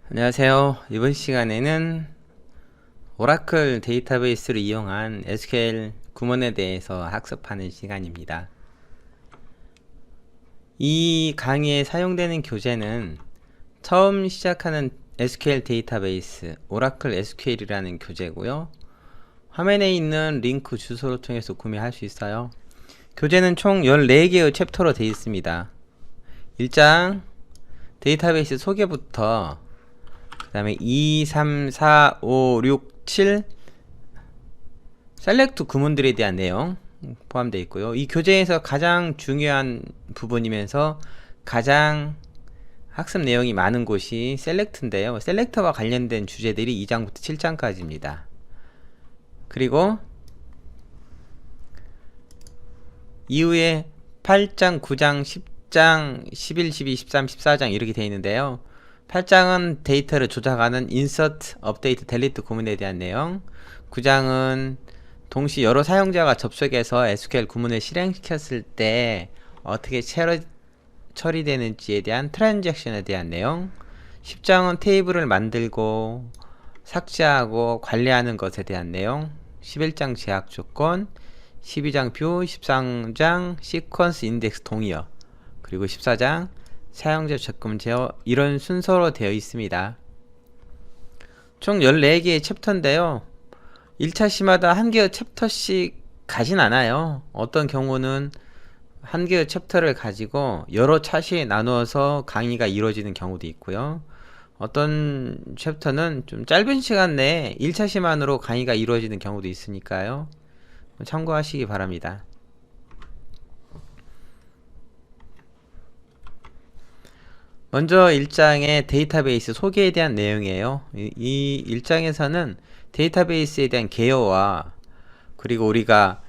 안녕하세요. 이번 시간에는 오라클 데이터베이스를 이용한 SQL 구문에 대해서 학습하는 시간입니다. 이 강의에 사용되는 교재는 처음 시작하는 SQL 데이터베이스 오라클 SQL이라는 교재고요. 화면에 있는 링크 주소를 통해서 구매할 수 있어요. 교재는 총 14개의 챕터로 되어 있습니다. 1장 데이터베이스 소개부터 그 다음에 2, 3, 4, 5, 6, 7 셀렉트 구문들에 대한 내용 포함되어 있고요. 이 교재에서 가장 중요한 부분이면서 가장 학습 내용이 많은 곳이 셀렉트인데요. 셀렉터와 관련된 주제들이 2장부터 7장까지입니다. 그리고 이후에 8장, 9장, 10장, 11, 12, 13, 14장 이렇게 되어 있는데요. 8장은 데이터를 조작하는 insert, update, delete 구문에 대한 내용, 9장은 동시 여러 사용자가 접속해서 SQL 구문을 실행시켰을 때 어떻게 처리되는지에 대한 트랜잭션에 대한 내용, 10장은 테이블을 만들고 삭제하고 관리하는 것에 대한 내용, 11장 제약 조건, 12장 뷰, 13장 시퀀스 인덱스 동의어, 그리고 14장 사용자 접근 제어, 이런 순서로 되어 있습니다. 총 14개의 챕터인데요. 1차 시마다 한 개의 챕터씩 가진 않아요. 어떤 경우는 한 개의 챕터를 가지고 여러 차시에 나누어서 강의가 이루어지는 경우도 있고요. 어떤 챕터는 좀 짧은 시간 내에 1차 시만으로 강의가 이루어지는 경우도 있으니까요. 참고하시기 바랍니다. 먼저 1장의 데이터베이스 소개에 대한 내용이에요. 이 1장에서는 데이터베이스에 대한 개요와 그리고 우리가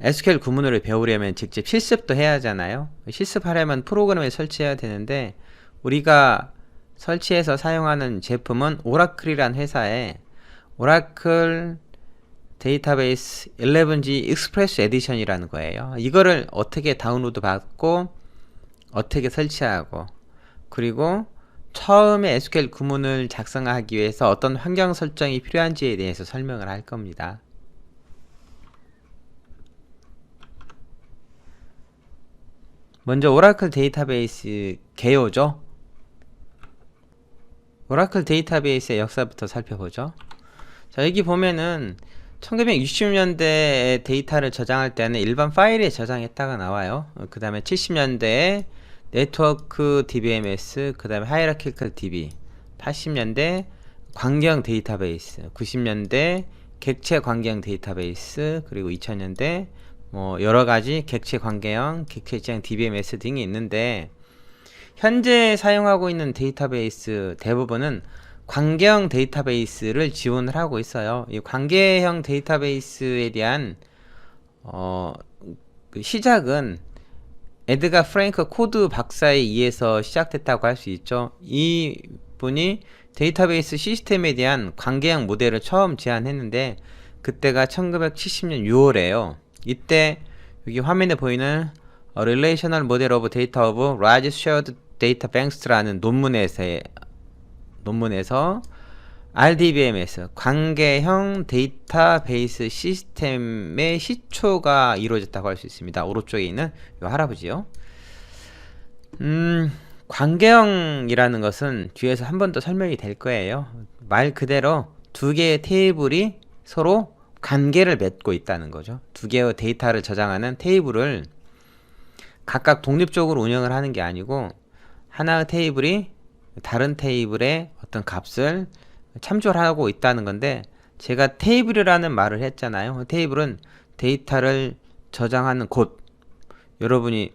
SQL 구문을 배우려면 직접 실습도 해야 하잖아요. 실습하려면 프로그램을 설치해야 되는데 우리가 설치해서 사용하는 제품은 오라클이란 회사의 오라클 데이터베이스 11G 익스프레스 에디션이라는 거예요. 이거를 어떻게 다운로드 받고 어떻게 설치하고 그리고 처음에 SQL 구문을 작성하기 위해서 어떤 환경 설정이 필요한지에 대해서 설명을 할 겁니다. 먼저 오라클 데이터베이스 개요죠. 오라클 데이터베이스의 역사부터 살펴보죠. 자, 여기 보면은 1960년대에 데이터를 저장할 때는 일반 파일에 저장했다가 나와요. 그 다음에 70년대에 네트워크 DBMS, 그 다음에 하이라키컬 DB, 80년대 광경 데이터베이스, 90년대 객체 광경 데이터베이스, 그리고 2000년대 뭐 여러가지 객체 광계형, 객체지향 DBMS 등이 있는데 현재 사용하고 있는 데이터베이스 대부분은 광계형 데이터베이스를 지원을 하고 있어요. 이 광계형 데이터베이스에 대한 시작은 에드가 프랭크 코드 박사에 의해서 시작됐다고 할 수 있죠. 이 분이 데이터베이스 시스템에 대한 관계형 모델을 처음 제안했는데 그때가 1970년 6월에요. 이때 여기 화면에 보이는 Relational Model of Data of Large Shared Data Banks라는 논문에서 RDBMS 관계형 데이터베이스 시스템의 시초가 이루어졌다고 할 수 있습니다. 오른쪽에 있는 이 할아버지요. 관계형이라는 것은 뒤에서 한 번 더 설명이 될 거예요. 말 그대로 두 개의 테이블이 서로 관계를 맺고 있다는 거죠. 두 개의 데이터를 저장하는 테이블을 각각 독립적으로 운영을 하는 게 아니고 하나의 테이블이 다른 테이블의 어떤 값을 참조를 하고 있다는 건데 제가 테이블이라는 말을 했잖아요. 테이블은 데이터를 저장하는 곳. 여러분이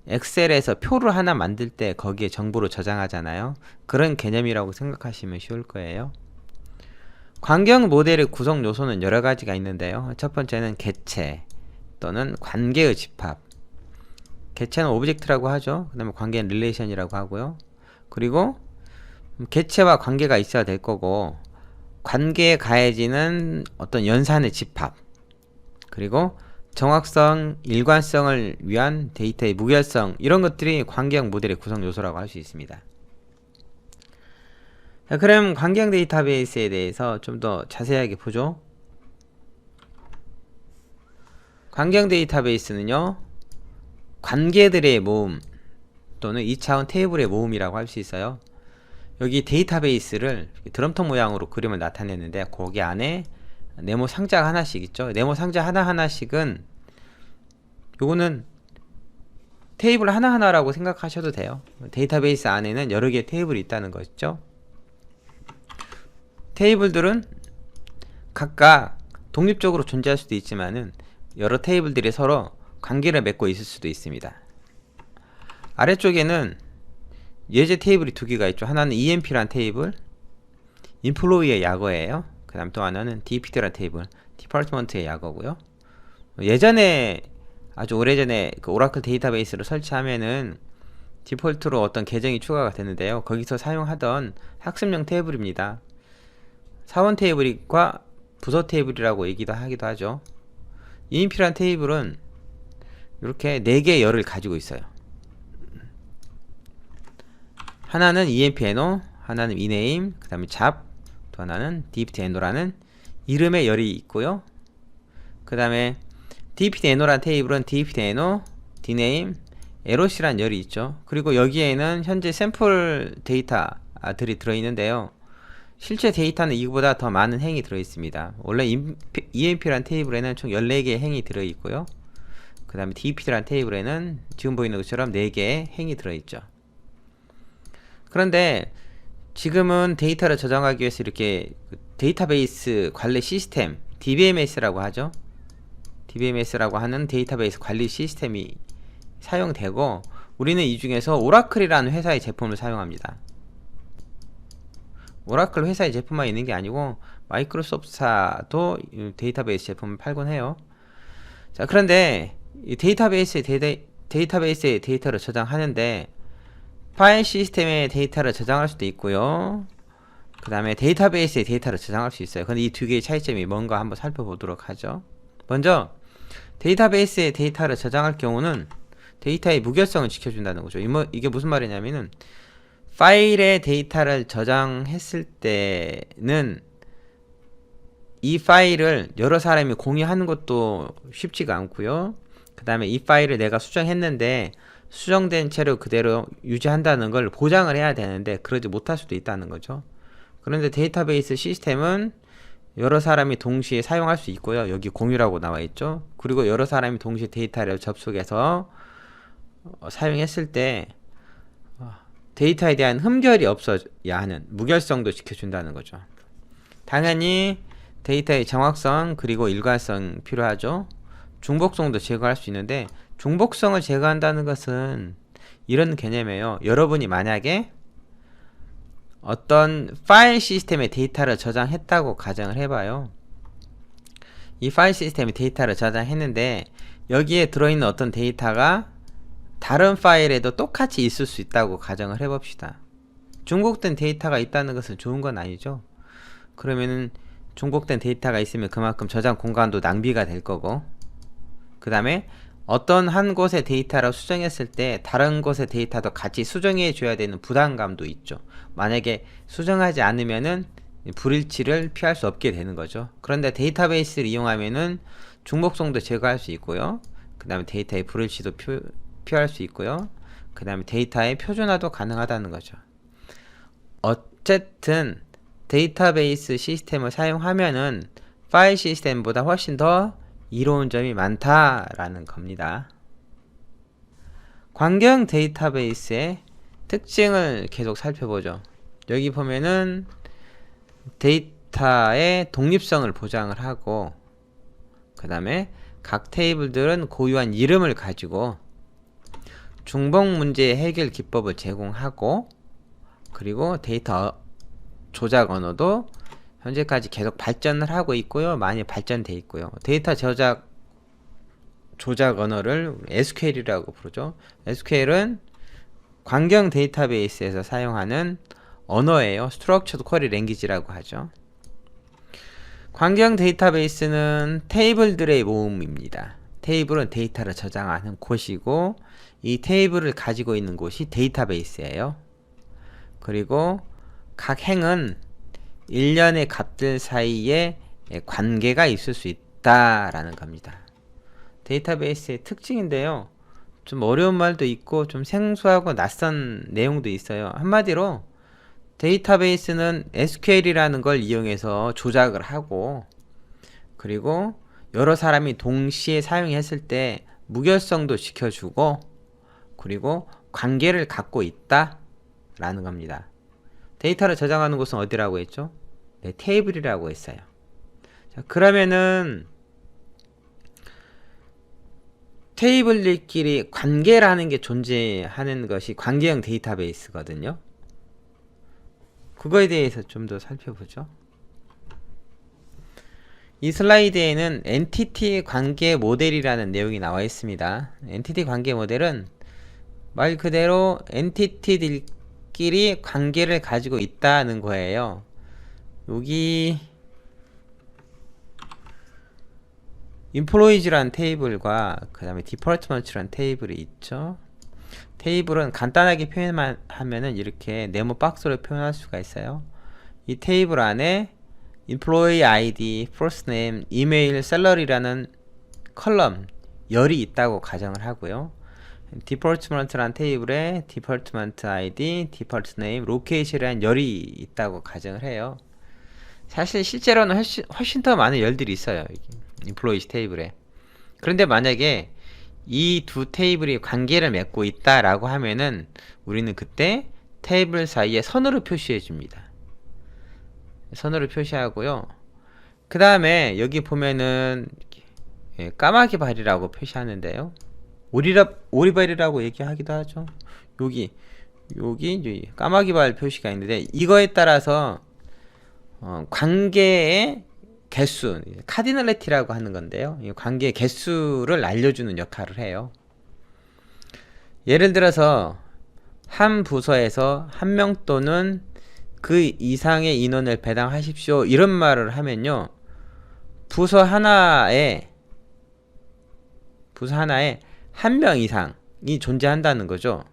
엑셀에서 표를 하나 만들 때 거기에 정보를 저장하잖아요. 그런 개념이라고 생각하시면 쉬울 거예요. 관계형 모델의 구성 요소는 여러 가지가 있는데요. 첫 번째는 객체 또는 관계의 집합. 객체는 오브젝트라고 하죠. 그 다음에 관계는 릴레이션이라고 하고요. 그리고 객체와 관계가 있어야 될 거고 관계에 가해지는 어떤 연산의 집합, 그리고 정확성, 일관성을 위한 데이터의 무결성, 이런 것들이 관계형 모델의 구성 요소라고 할 수 있습니다. 자, 그럼 관계형 데이터베이스에 대해서 좀 더 자세하게 보죠. 관계형 데이터베이스는요, 관계들의 모음 또는 2차원 테이블의 모음이라고 할 수 있어요. 여기 데이터베이스를 드럼통 모양으로 그림을 나타냈는데, 거기 안에 네모 상자가 하나씩 있죠. 네모 상자 하나하나씩은 요거는 테이블 하나하나라고 생각하셔도 돼요. 데이터베이스 안에는 여러 개의 테이블이 있다는 것이죠. 테이블들은 각각 독립적으로 존재할 수도 있지만은 여러 테이블들이 서로 관계를 맺고 있을 수도 있습니다. 아래쪽에는 예제 테이블이 두 개가 있죠. 하나는 EMP란 테이블, 인플로이의 약어예요. 그 다음 또 하나는 DPT란 테이블, 디파트먼트의 약어고요. 예전에 아주 오래전에 그 오라클 데이터베이스를 설치하면은 디폴트로 어떤 계정이 추가가 되는데요. 거기서 사용하던 학습용 테이블입니다. 사원 테이블과 부서 테이블이라고 얘기도 하기도 하죠. EMP란 테이블은 이렇게 4개의 열을 가지고 있어요. 하나는 EMP NO, 하나는 ENAME, 그 다음에 잡, 또 하나는 DPT NO라는 이름의 열이 있고요. 그 다음에 DPT NO라는 테이블은 DPT NO, DNAME, LOC라는 열이 있죠. 그리고 여기에는 현재 샘플 데이터들이 들어있는데요. 실제 데이터는 이거보다 더 많은 행이 들어있습니다. 원래 EMP라는 테이블에는 총 14개의 행이 들어있고요. 그 다음에 DPT라는 테이블에는 지금 보이는 것처럼 4개의 행이 들어있죠. 그런데 지금은 데이터를 저장하기 위해서 이렇게 데이터베이스 관리 시스템, DBMS라고 하죠. DBMS라고 하는 데이터베이스 관리 시스템이 사용되고, 우리는 이 중에서 오라클이라는 회사의 제품을 사용합니다. 오라클 회사의 제품만 있는 게 아니고 마이크로소프트사도 데이터베이스 제품을 팔곤 해요. 자, 그런데 이 데이터베이스의 데이터를 저장하는데 파일 시스템의 데이터를 저장할 수도 있고요. 그 다음에 데이터베이스의 데이터를 저장할 수 있어요. 근데 이 두 개의 차이점이 뭔가 한번 살펴보도록 하죠. 먼저 데이터베이스의 데이터를 저장할 경우는 데이터의 무결성을 지켜준다는 거죠. 이게 무슨 말이냐면은 파일의 데이터를 저장했을 때는 이 파일을 여러 사람이 공유하는 것도 쉽지가 않고요. 그 다음에 이 파일을 내가 수정했는데 수정된 채로 그대로 유지한다는 걸 보장을 해야 되는데 그러지 못할 수도 있다는 거죠. 그런데 데이터베이스 시스템은 여러 사람이 동시에 사용할 수 있고요. 여기 공유라고 나와 있죠. 그리고 여러 사람이 동시에 데이터를 접속해서 사용했을 때 데이터에 대한 흠결이 없어야 하는 무결성도 지켜준다는 거죠. 당연히 데이터의 정확성 그리고 일관성 필요하죠. 중복성도 제거할 수 있는데, 중복성을 제거한다는 것은 이런 개념이에요. 여러분이 만약에 어떤 파일 시스템의 데이터를 저장했다고 가정을 해봐요. 이 파일 시스템의 데이터를 저장했는데 여기에 들어있는 어떤 데이터가 다른 파일에도 똑같이 있을 수 있다고 가정을 해봅시다. 중복된 데이터가 있다는 것은 좋은 건 아니죠. 그러면은 중복된 데이터가 있으면 그만큼 저장 공간도 낭비가 될 거고, 그 다음에 어떤 한 곳의 데이터를 수정했을 때 다른 곳의 데이터도 같이 수정해 줘야 되는 부담감도 있죠. 만약에 수정하지 않으면은 불일치를 피할 수 없게 되는 거죠. 그런데 데이터베이스를 이용하면은 중복성도 제거할 수 있고요. 그 다음에 데이터의 불일치도 피할 수 있고요. 그 다음에 데이터의 표준화도 가능하다는 거죠. 어쨌든 데이터베이스 시스템을 사용하면은 파일 시스템보다 훨씬 더 이로운 점이 많다라는 겁니다. 관계형 데이터베이스의 특징을 계속 살펴보죠. 여기 보면은 데이터의 독립성을 보장을 하고, 그 다음에 각 테이블들은 고유한 이름을 가지고 중복 문제의 해결 기법을 제공하고, 그리고 데이터 조작 언어도 현재까지 계속 발전을 하고 있고요. 많이 발전돼 있고요. 데이터 조작 언어를 SQL이라고 부르죠. SQL은 관계형 데이터베이스에서 사용하는 언어예요. Structured Query Language라고 하죠. 관계형 데이터베이스는 테이블들의 모음입니다. 테이블은 데이터를 저장하는 곳이고, 이 테이블을 가지고 있는 곳이 데이터베이스예요. 그리고 각 행은 일련의 값들 사이에 관계가 있을 수 있다라는 겁니다. 데이터베이스의 특징인데요. 좀 어려운 말도 있고 좀 생소하고 낯선 내용도 있어요. 한마디로 데이터베이스는 SQL이라는 걸 이용해서 조작을 하고, 그리고 여러 사람이 동시에 사용했을 때 무결성도 지켜주고, 그리고 관계를 갖고 있다 라는 겁니다. 데이터를 저장하는 곳은 어디라고 했죠? 네, 테이블이라고 했어요. 자, 그러면은 테이블들끼리 관계라는 게 존재하는 것이 관계형 데이터베이스거든요. 그거에 대해서 좀 더 살펴보죠. 이 슬라이드에는 엔티티 관계 모델이라는 내용이 나와 있습니다. 엔티티 관계 모델은 말 그대로 엔티티들끼리 관계를 가지고 있다는 거예요. 여기 employees라는 테이블과 그 다음에 departments라는 테이블이 있죠. 테이블은 간단하게 표현만 하면은 이렇게 네모 박스로 표현할 수가 있어요. 이 테이블 안에 employee ID, first name, email, salary라는 컬럼 열이 있다고 가정을 하고요. department라는 테이블에 department ID, department name, location이라는 열이 있다고 가정을 해요. 사실 실제로는 훨씬 더 많은 열들이 있어요. employees 테이블에. 그런데 만약에 이 두 테이블이 관계를 맺고 있다라고 하면은 우리는 그때 테이블 사이에 선으로 표시해 줍니다. 선으로 표시하고요. 그 다음에 여기 보면은 까마귀 발이라고 표시하는데요. 오리발이라고 얘기하기도 하죠. 여기 까마귀 발 표시가 있는데, 이거에 따라서 관계의 개수, 카디널리티라고 하는 건데요. 이 관계의 개수를 알려주는 역할을 해요. 예를 들어서 한 부서에서 한 명 또는 그 이상의 인원을 배당하십시오, 이런 말을 하면요, 부서 하나에 한 명 이상이 존재한다는 거죠.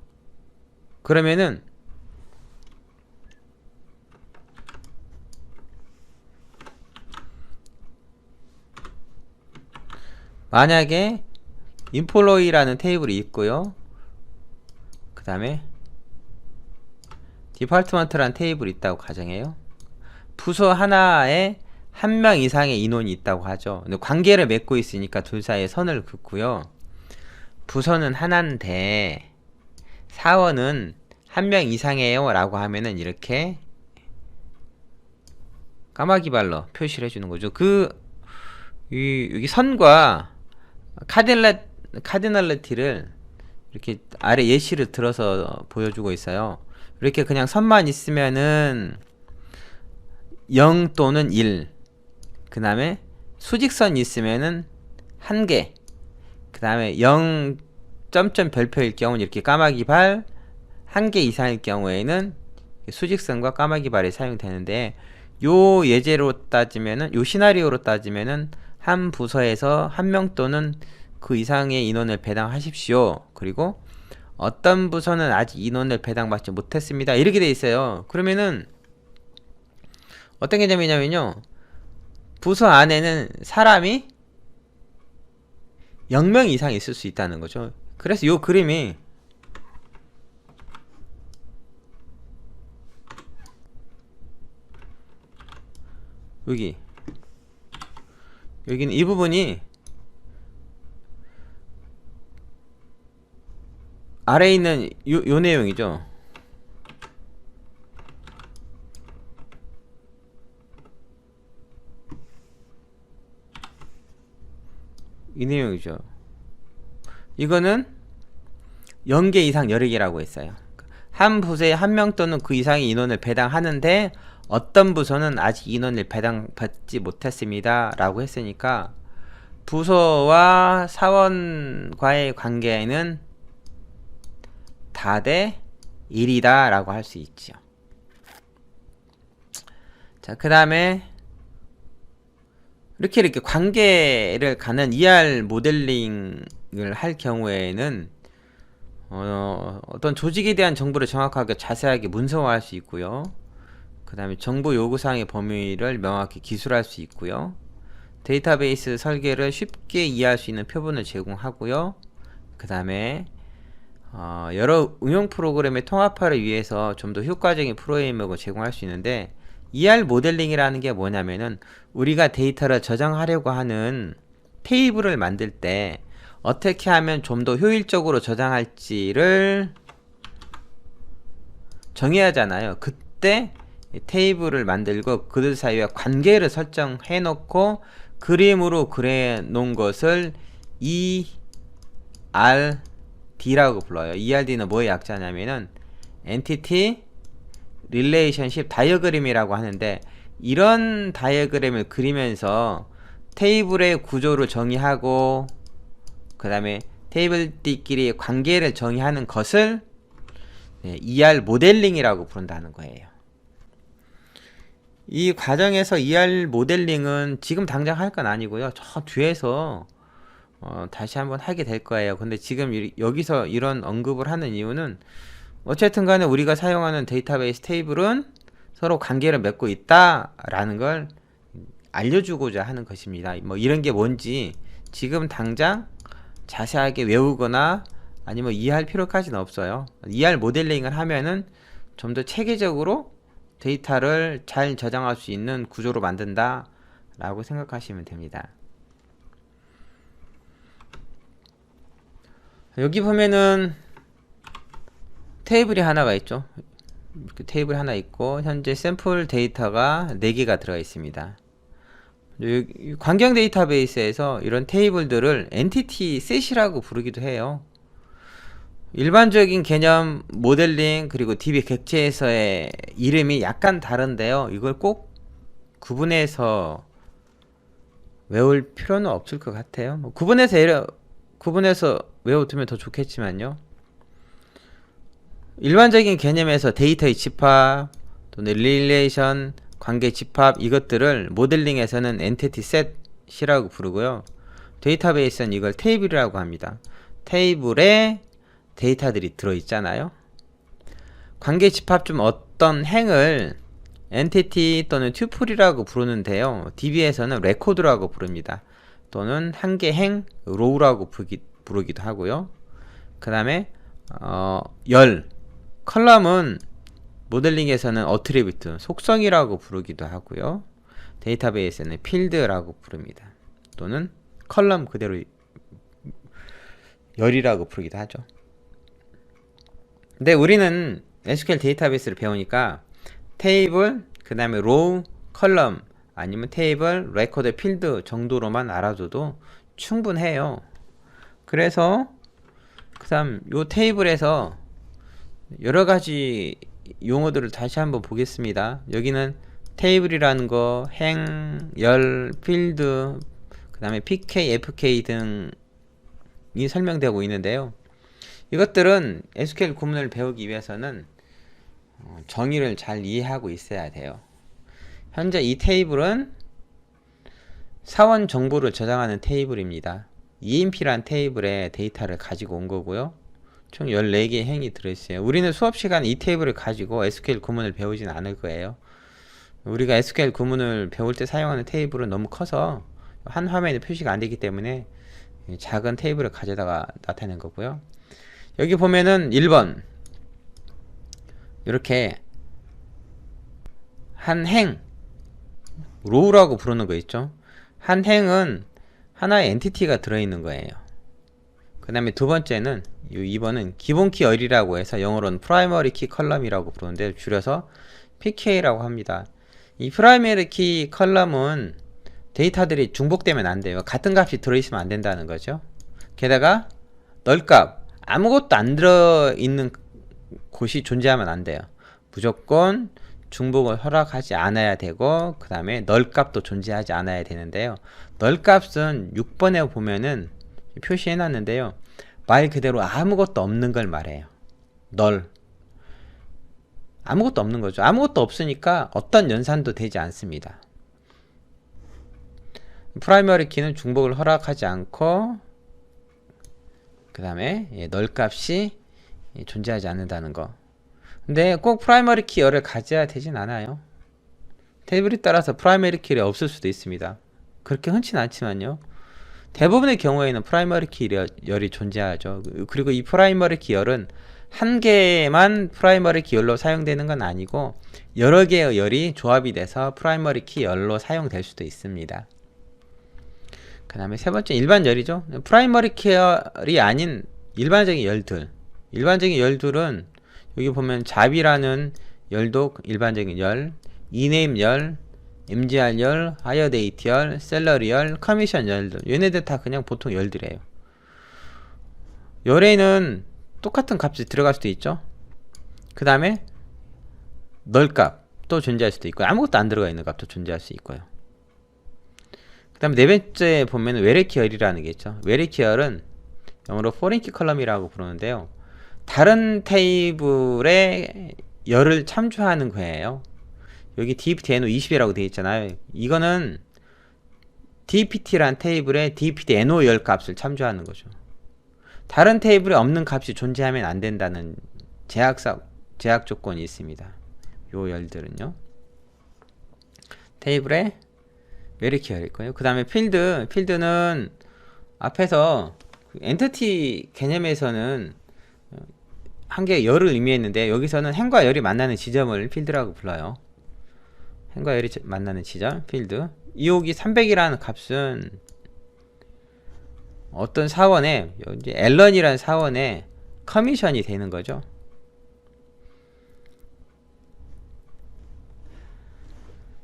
그러면은 만약에 employee라는 테이블이 있고요, 그 다음에 department라는 테이블이 있다고 가정해요. 부서 하나에 한 명 이상의 인원이 있다고 하죠. 근데 관계를 맺고 있으니까 둘 사이에 선을 긋고요. 부서는 하나인데 사원은 한 명 이상이에요 라고 하면은 이렇게 까마귀 발로 표시를 해주는 거죠. 여기 선과 카디널리티를 이렇게 아래 예시를 들어서 보여주고 있어요. 이렇게 그냥 선만 있으면은 0 또는 1, 그 다음에 수직선이 있으면은 1개, 그 다음에 0 점점 별표일 경우는 이렇게 까마귀 발 1개 이상일 경우에는 수직선과 까마귀 발이 사용되는데, 요 예제로 따지면은, 요 시나리오로 따지면은 한 부서에서 한 명 또는 그 이상의 인원을 배당하십시오, 그리고 어떤 부서는 아직 인원을 배당받지 못했습니다, 이렇게 돼 있어요. 그러면은 어떤 개념이냐면요, 부서 안에는 사람이 0명 이상 있을 수 있다는 거죠. 그래서 요 그림이 여기는 이 부분이 아래에 있는 요 내용이죠. 이 내용이죠. 이거는 0개 이상 여러 개라고 했어요. 한 부서에 한 명 또는 그 이상의 인원을 배당하는데 어떤 부서는 아직 인원을 배당받지 못했습니다 라고 했으니까, 부서와 사원과의 관계는 다 대 1이다 라고 할 수 있죠. 자, 그 다음에 이렇게 관계를 가는 ER 모델링을 할 경우에는 어떤 조직에 대한 정보를 정확하게 자세하게 문서화할 수 있고요. 그 다음에 정보 요구사항의 범위를 명확히 기술할 수 있고요. 데이터베이스 설계를 쉽게 이해할 수 있는 표본을 제공하고요. 그 다음에 여러 응용 프로그램의 통합화를 위해서 좀 더 효과적인 프레임워크를 제공할 수 있는데, ER 모델링이라는 게 뭐냐면은 우리가 데이터를 저장하려고 하는 테이블을 만들 때 어떻게 하면 좀 더 효율적으로 저장할지를 정해야 하잖아요. 그때 테이블을 만들고 그들 사이에 관계를 설정해 놓고 그림으로 그려 놓은 것을 ERD라고 불러요. ERD는 뭐의 약자냐면은 Entity Relationship Diagram이라고 하는데, 이런 다이어그램을 그리면서 테이블의 구조를 정의하고 그 다음에 테이블끼리 관계를 정의하는 것을 ER 모델링이라고 부른다는 거예요. 이 과정에서 ER 모델링은 지금 당장 할 건 아니고요. 저 뒤에서 다시 한번 하게 될 거예요. 근데 지금 여기서 이런 언급을 하는 이유는 어쨌든 간에 우리가 사용하는 데이터베이스 테이블은 서로 관계를 맺고 있다라는 걸 알려주고자 하는 것입니다. 뭐 이런 게 뭔지 지금 당장 자세하게 외우거나 아니면 이해할 필요까지는 없어요. ER 모델링을 하면은 좀 더 체계적으로 데이터를 잘 저장할 수 있는 구조로 만든다 라고 생각하시면 됩니다. 여기 보면은 테이블이 하나가 있죠. 이렇게 테이블 하나 있고 현재 샘플 데이터가 4개가 들어가 있습니다. 관경 데이터베이스에서 이런 테이블들을 엔티티 셋이라고 부르기도 해요. 일반적인 개념 모델링 그리고 DB 객체에서의 이름이 약간 다른데요. 이걸 꼭 구분해서 외울 필요는 없을 것 같아요. 뭐 구분해서 외워두면 더 좋겠지만요. 일반적인 개념에서 데이터의 집합 또는 릴레이션, 관계 집합, 이것들을 모델링에서는 엔티티 셋이라고 부르고요. 데이터베이스는 이걸 테이블이라고 합니다. 테이블에 데이터들이 들어있잖아요. 관계 집합 중 어떤 행을 엔티티 또는 튜플이라고 부르는데요. DB에서는 레코드라고 부릅니다. 또는 한 개 행, 로우라고 부르기도 하고요. 그 다음에 컬럼은 모델링에서는 어트리뷰트, 속성이라고 부르기도 하고요. 데이터베이스는 필드라고 부릅니다. 또는 컬럼 그대로 열이라고 부르기도 하죠. 근데 우리는 SQL 데이터베이스를 배우니까 테이블, 그 다음에 로우, 컬럼, 아니면 테이블, 레코드, 필드 정도로만 알아둬도 충분해요. 그래서 그 다음 요 테이블에서 여러가지 용어들을 다시 한번 보겠습니다. 여기는 테이블이라는 거, 행, 열, 필드, 그 다음에 PK, FK 등이 설명되고 있는데요. 이것들은 SQL 구문을 배우기 위해서는 정의를 잘 이해하고 있어야 돼요. 현재 이 테이블은 사원 정보를 저장하는 테이블입니다. EMP라는 테이블에 데이터를 가지고 온 거고요. 총 14개의 행이 들어있어요. 우리는 수업 시간에 이 테이블을 가지고 SQL 구문을 배우진 않을 거예요. 우리가 SQL 구문을 배울 때 사용하는 테이블은 너무 커서 한 화면에 표시가 안 되기 때문에 작은 테이블을 가져다가 나타낸 거고요. 여기 보면은 1번 이렇게 한 행, 로우라고 부르는 거 있죠. 한 행은 하나의 엔티티가 들어있는 거예요. 그 다음에 두 번째는 2번은 기본키 열이라고 해서 영어로는 프라이머리 키 컬럼이라고 부르는데 줄여서 PK라고 합니다. 이 프라이머리 키 컬럼은 데이터들이 중복되면 안 돼요. 같은 값이 들어있으면 안 된다는 거죠. 게다가 널값, 아무것도 안 들어있는 곳이 존재하면 안 돼요. 무조건 중복을 허락하지 않아야 되고, 그 다음에 널값도 존재하지 않아야 되는데요. 널값은 6번에 보면은 표시해 놨는데요. 말 그대로 아무것도 없는 걸 말해요. 널. 아무것도 없는 거죠. 아무것도 없으니까 어떤 연산도 되지 않습니다. 프라이머리 키는 중복을 허락하지 않고, 그 다음에 널값이 존재하지 않는다는 거. 근데 꼭 프라이머리 키 열을 가져야 되진 않아요. 테이블에 따라서 프라이머리 키가 없을 수도 있습니다. 그렇게 흔치는 않지만요. 대부분의 경우에는 프라이머리 키 열이 존재하죠. 그리고 이 프라이머리 키 열은 한 개만 프라이머리 키 열로 사용되는 건 아니고 여러 개의 열이 조합이 돼서 프라이머리 키 열로 사용될 수도 있습니다. 그 다음에 세 번째 일반 열이죠. 프라이머리 키 열이 아닌 일반적인 열들. 일반적인 열들은 여기 보면 잡이라는 열도 일반적인 열, 이네임 열, MGR 열, 하이어데이트 열, 셀러리 열, 커미션 열들. 얘네들 다 그냥 보통 열들이에요. 열에는 똑같은 값이 들어갈 수도 있죠. 그 다음에 널값도 존재할 수도 있고 아무것도 안 들어가 있는 값도 존재할 수 있고요. 그 다음에 네 번째 보면 외래키 열이라는 게 있죠. 외래키 열은 영어로 포린키 컬럼이라고 부르는데요. 다른 테이블에 열을 참조하는 거예요. 여기 dpt-no20이라고 되어 있잖아요. 이거는 dpt란 테이블에 dpt-no 열 값을 참조하는 거죠. 다른 테이블에 없는 값이 존재하면 안 된다는 제약 조건이 있습니다. 요 열들은요. 테이블에 외래키 열일 거예요. 그 다음에 필드는 앞에서 엔티티 개념에서는 한 개의 열을 의미했는데 여기서는 행과 열이 만나는 지점을 필드라고 불러요. 행과 열이 만나는 지점, 필드. 이오기 300이라는 값은 어떤 사원에 앨런이라는 사원에 커미션이 되는 거죠.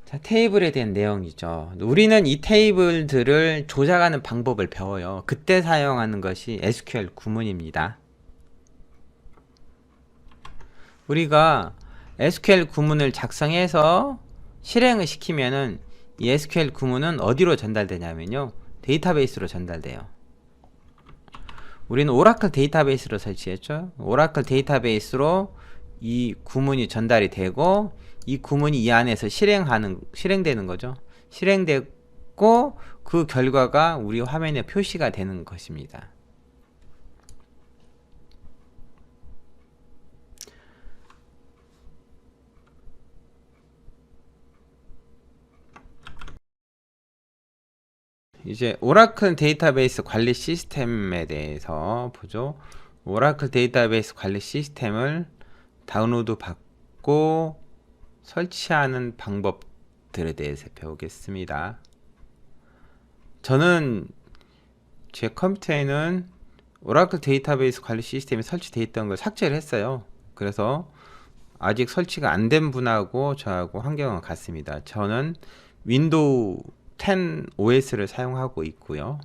자, 테이블에 대한 내용이죠. 우리는 이 테이블들을 조작하는 방법을 배워요. 그때 사용하는 것이 SQL 구문입니다. 우리가 SQL 구문을 작성해서 실행을 시키면은 이 SQL 구문은 어디로 전달되냐면요, 데이터베이스로 전달돼요. 우리는 오라클 데이터베이스로 설치했죠. 오라클 데이터베이스로 이 구문이 전달이 되고 이 구문이 이 안에서 실행되는 거죠. 실행되고 그 결과가 우리 화면에 표시가 되는 것입니다. 이제 오라클 데이터베이스 관리 시스템에 대해서 보죠. 오라클 데이터베이스 관리 시스템을 다운로드 받고 설치하는 방법들에 대해서 배우겠습니다. 저는 제 컴퓨터에는 오라클 데이터베이스 관리 시스템이 설치되어 있던 걸 삭제를 했어요. 그래서 아직 설치가 안 된 분하고 저하고 환경은 같습니다. 저는 윈도우 10 OS를 사용하고 있고요.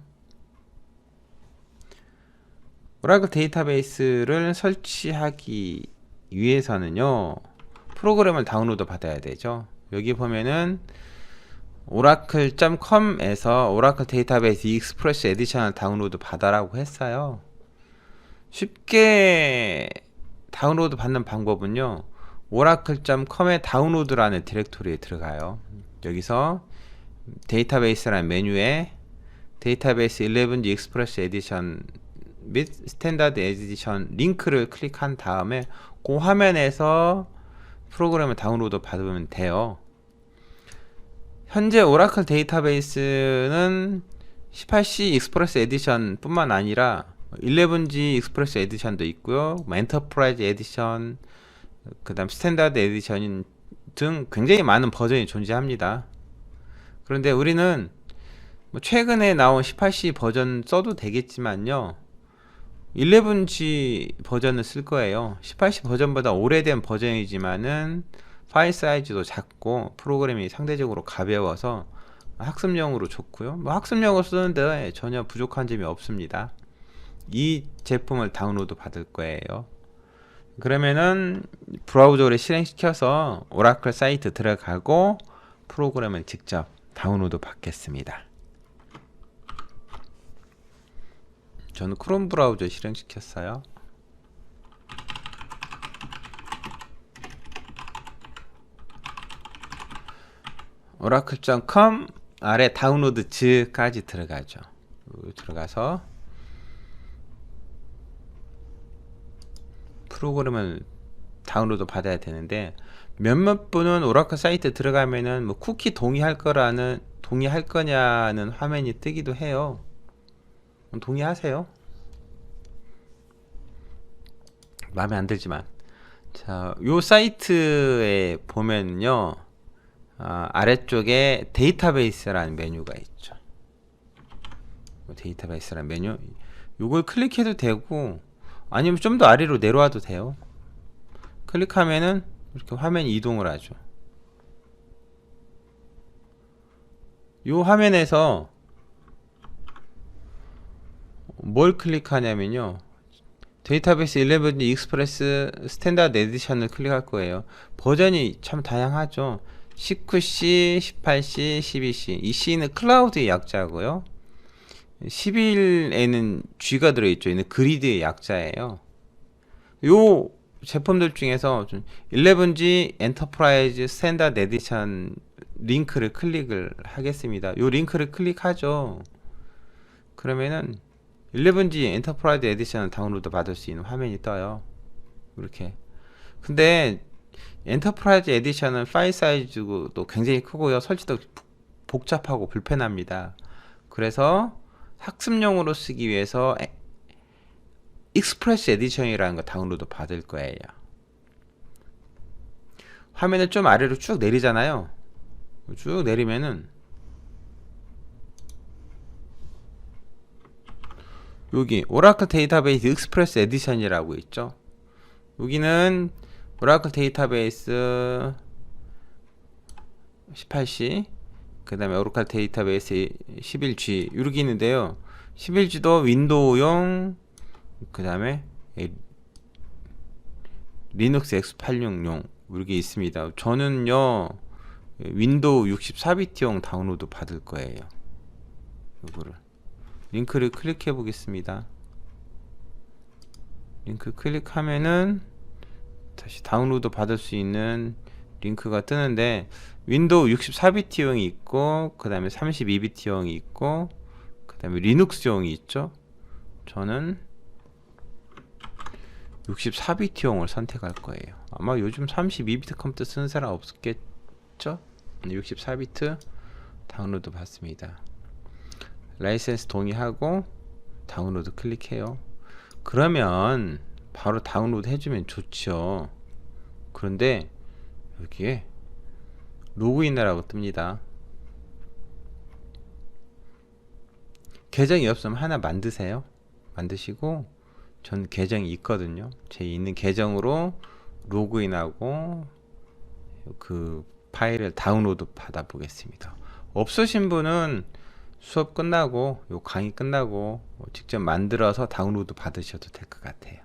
오라클 데이터베이스를 설치하기 위해서는요, 프로그램을 다운로드 받아야 되죠. 여기 보면은 oracle.com에서 오라클 데이터베이스 익스프레스 에디션을 다운로드 받아라고 했어요. 쉽게 다운로드 받는 방법은요, oracle.com의 다운로드라는 디렉토리에 들어가요. 여기서 데이터베이스라는 메뉴에 데이터베이스 11G 익스프레스 에디션 및 스탠다드 에디션 링크를 클릭한 다음에 그 화면에서 프로그램을 다운로드 받으면 돼요. 현재 오라클 데이터베이스는 18C 익스프레스 에디션 뿐만 아니라 11G 익스프레스 에디션도 있고요, 엔터프라이즈 에디션, 그 다음 스탠다드 에디션 등 굉장히 많은 버전이 존재합니다. 그런데 우리는 최근에 나온 18C 버전 써도 되겠지만요, 11G 버전을 쓸 거예요. 18C 버전보다 오래된 버전이지만은 파일 사이즈도 작고 프로그램이 상대적으로 가벼워서 학습용으로 좋고요. 학습용으로 쓰는데 전혀 부족한 점이 없습니다. 이 제품을 다운로드 받을 거예요. 그러면은 브라우저를 실행시켜서 오라클 사이트 들어가고 프로그램을 직접 다운로드 받겠습니다. 저는 크롬 브라우저 실행시켰어요. oracle.com 아래 다운로드즈까지 들어가죠. 들어가서 프로그램을 다운로드 받아야 되는데 몇몇 분은 오라클 사이트 들어가면은 뭐 쿠키 동의할 거냐는 화면이 뜨기도 해요. 동의하세요. 마음에 안 들지만. 자, 요 사이트에 보면요. 아래쪽에 데이터베이스라는 메뉴가 있죠. 데이터베이스라는 메뉴. 요걸 클릭해도 되고, 아니면 좀 더 아래로 내려와도 돼요. 클릭하면은 이렇게 화면이 이동을 하죠. 요 화면에서 뭘 클릭하냐면요. 데이터베이스 11 익스프레스 스탠다드 에디션을 클릭할 거예요. 버전이 참 다양하죠. 19C, 18C, 12C. 이 C는 클라우드의 약자고요. 11에는 G가 들어있죠. 얘는 그리드의 약자예요. 요 제품들 중에서 11G 엔터프라이즈 스탠다드 에디션 링크를 클릭을 하겠습니다. 요 링크를 클릭하죠. 그러면은 11G 엔터프라이즈 에디션을 다운로드 받을 수 있는 화면이 떠요. 이렇게. 근데 엔터프라이즈 에디션은 파일 사이즈도 굉장히 크고요. 설치도 복잡하고 불편합니다. 그래서 학습용으로 쓰기 위해서 익스프레스 에디션이라는 거 다운로드 받을 거예요. 화면을 좀 아래로 쭉 내리잖아요. 쭉 내리면은 여기 오라클 데이터베이스 익스프레스 에디션이라고 있죠. 여기는 오라클 데이터베이스 18C, 그 다음에 오라클 데이터베이스 11G 이렇게 있는데요. 11G도 윈도우용, 그 다음에 리눅스 X86용 이렇게 있습니다. 저는요 윈도우 64비트용 다운로드 받을 거예요. 이거를 링크를 클릭해 보겠습니다. 링크 클릭하면은 다시 다운로드 받을 수 있는 링크가 뜨는데 윈도우 64비트용이 있고 그 다음에 32비트용이 있고 그 다음에 리눅스용이 있죠. 저는 64비트용을 선택할 거예요. 아마 요즘 32비트 컴퓨터 쓰는 사람 없겠죠? 64비트 다운로드 받습니다. 라이센스 동의하고 다운로드 클릭해요. 그러면 바로 다운로드 해주면 좋죠. 그런데 여기에 로그인이라고 뜹니다. 계정이 없으면 하나 만드세요. 만드시고 전 계정이 있거든요. 제 있는 계정으로 로그인하고 그 파일을 다운로드 받아 보겠습니다. 없으신 분은 수업 끝나고 요 강의 끝나고 직접 만들어서 다운로드 받으셔도 될 것 같아요.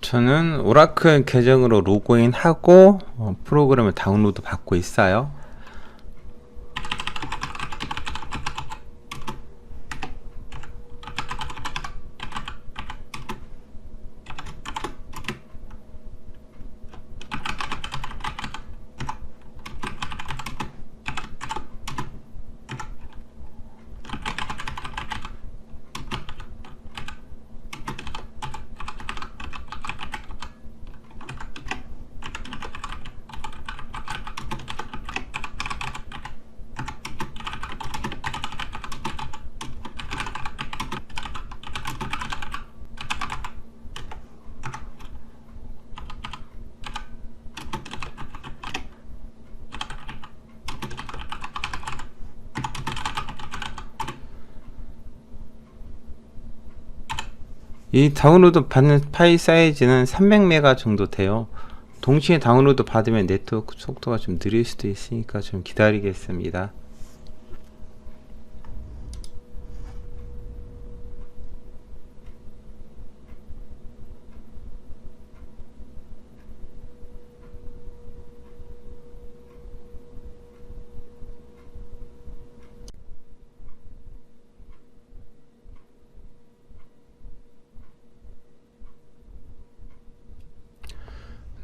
저는 오라클 계정으로 로그인하고 프로그램을 다운로드 받고 있어요. 이 다운로드 받는 파일 사이즈는 300메가 정도 돼요. 동시에 다운로드 받으면 네트워크 속도가 좀 느릴 수도 있으니까 좀 기다리겠습니다.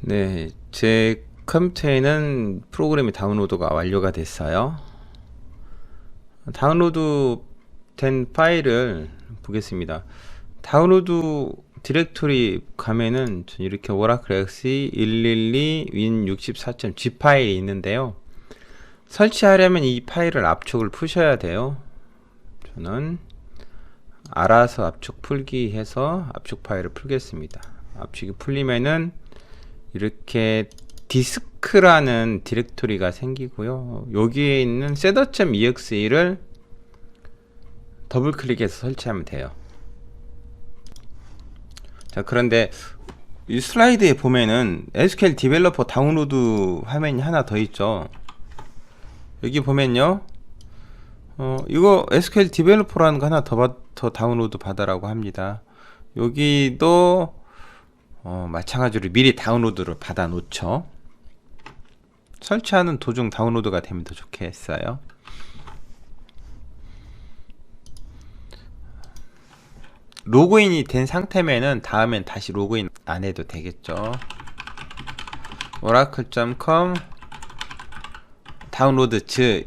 네, 제 컴퓨터에는 프로그램이 다운로드가 완료가 됐어요. 다운로드 된 파일을 보겠습니다. 다운로드 디렉토리 가면은 이렇게 오라클 XE 112 win64.g 파일이 있는데요. 설치하려면 이 파일을 압축을 푸셔야 돼요. 저는 알아서 압축 풀기 해서 압축 파일을 풀겠습니다. 압축이 풀리면은 이렇게 디스크라는 디렉토리가 생기고요. 여기에 있는 setup.exe를 더블 클릭해서 설치하면 돼요. 자, 그런데 이 슬라이드에 보면은 SQL 디벨로퍼 다운로드 화면이 하나 더 있죠. 여기 보면요, 이거 SQL 디벨로퍼라는 거 하나 더 다운로드 받으라고 합니다. 여기도 마찬가지로 미리 다운로드를 받아 놓죠. 설치하는 도중 다운로드가 되면 더 좋겠어요. 로그인이 된 상태면은 다음엔 다시 로그인 안 해도 되겠죠. oracle.com 다운로드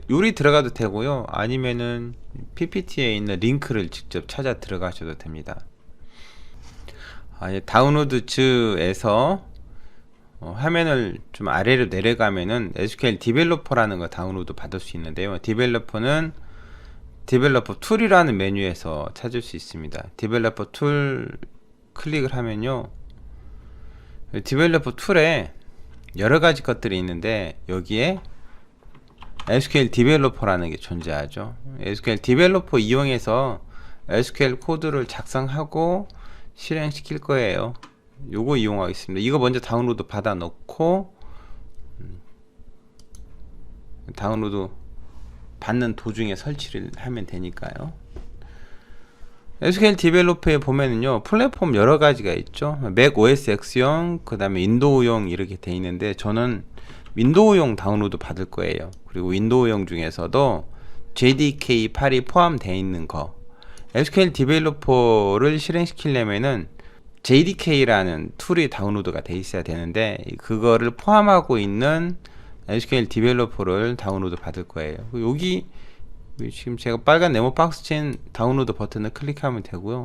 요리 들어가도 되고요. 아니면은 PPT에 있는 링크를 직접 찾아 들어가셔도 됩니다. 다운로드즈에서 화면을 좀 아래로 내려가면은 SQL 디벨로퍼라는 거 다운로드 받을 수 있는데요. 디벨로퍼는 디벨로퍼 툴이라는 메뉴에서 찾을 수 있습니다. 디벨로퍼 툴 클릭을 하면요, 디벨로퍼 툴에 여러가지 것들이 있는데 여기에 SQL 디벨로퍼라는 게 존재하죠. SQL 디벨로퍼 이용해서 SQL 코드를 작성하고 실행시킬 거예요. 요거 이용하겠습니다. 이거 먼저 다운로드 받아 놓고 다운로드 받는 도중에 설치를 하면 되니까요. SQL 디벨로퍼에 보면은요, 플랫폼 여러 가지가 있죠. 맥 OS X용, 그 다음에 윈도우용 이렇게 돼 있는데 저는 윈도우용 다운로드 받을 거예요. 그리고 윈도우용 중에서도 JDK 8이 포함되어 있는 거, SQL 디벨로퍼를 실행시키려면은 JDK라는 툴이 다운로드가 돼 있어야 되는데 그거를 포함하고 있는 SQL 디벨로퍼를 다운로드 받을 거예요. 여기 지금 제가 빨간 네모 박스 친 다운로드 버튼을 클릭하면 되고요.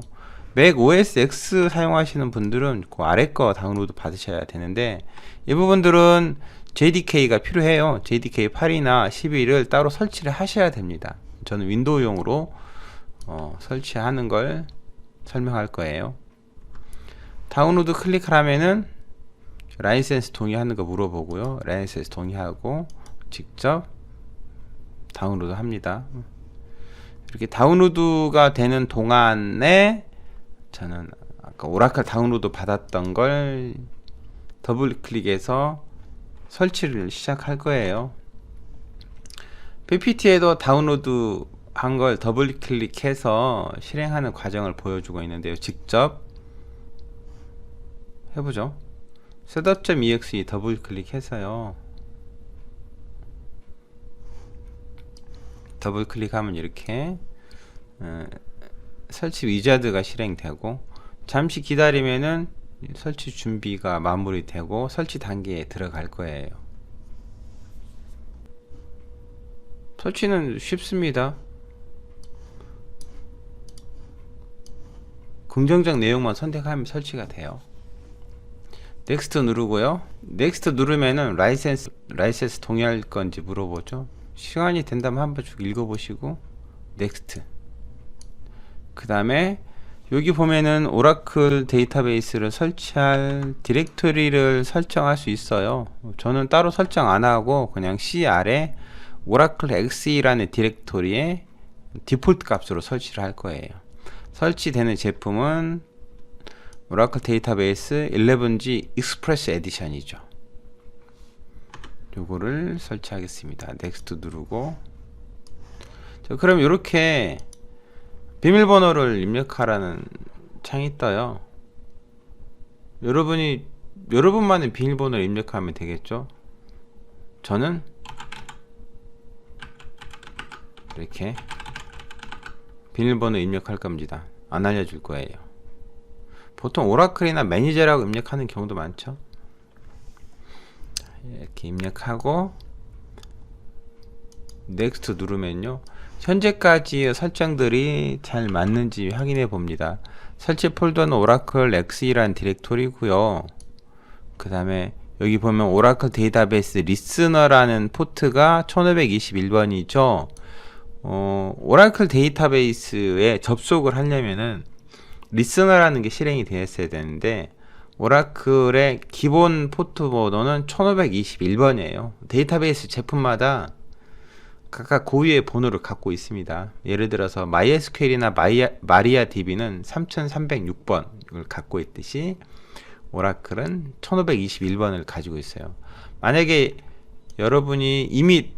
맥 OS X 사용하시는 분들은 그 아래 거 다운로드 받으셔야 되는데 이 부분들은 JDK가 필요해요. JDK 8이나 11을 따로 설치를 하셔야 됩니다. 저는 윈도우용으로 설치하는 걸 설명할 거예요. 다운로드 클릭을 하면은 라이센스 동의하는 거 물어보고요. 라이센스 동의하고 직접 다운로드 합니다. 이렇게 다운로드가 되는 동안에 저는 아까 오라클 다운로드 받았던 걸 더블 클릭해서 설치를 시작할 거예요. PPT에도 다운로드 한 걸 더블 클릭해서 실행하는 과정을 보여주고 있는데요. 직접 해보죠. setup.exe 더블 클릭해서요, 더블 클릭하면 이렇게 설치 위자드가 실행되고 잠시 기다리면은 설치 준비가 마무리되고 설치 단계에 들어갈 거예요. 설치는 쉽습니다. 긍정적 내용만 선택하면 설치가 돼요. 넥스트 누르고요. 넥스트 누르면은 라이센스 동의할 건지 물어보죠. 시간이 된다면 한번 쭉 읽어보시고 넥스트. 그 다음에 여기 보면은 오라클 데이터베이스를 설치할 디렉토리를 설정할 수 있어요. 저는 따로 설정 안 하고 그냥 C 아래 오라클 XE라는 디렉토리에 디폴트 값으로 설치를 할 거예요. 설치되는 제품은 오라클 데이터베이스 11G 익스프레스 에디션이죠. 요거를 설치하겠습니다. 넥스트 누르고. 자, 그럼 이렇게 비밀번호를 입력하라는 창이 떠요. 여러분만의 비밀번호를 입력하면 되겠죠. 저는 이렇게 비밀번호 입력할 겁니다. 안 알려줄 거예요. 보통 오라클이나 매니저라고 입력하는 경우도 많죠. 이렇게 입력하고 넥스트 누르면요, 현재까지의 설정들이 잘 맞는지 확인해 봅니다. 설치 폴더는 오라클 XE라는 디렉토리고요. 그 다음에 여기 보면 오라클 데이터베이스 리스너라는 포트가 1521번이죠. 오라클 데이터베이스에 접속을 하려면은 리스너라는 게 실행이 되었어야 되는데 오라클의 기본 포트 번호는 1521번이에요. 데이터베이스 제품마다 각각 고유의 번호를 갖고 있습니다. 예를 들어서 MySQL이나 MariaDB는 3306번을 갖고 있듯이 오라클은 1521번을 가지고 있어요. 만약에 여러분이 이미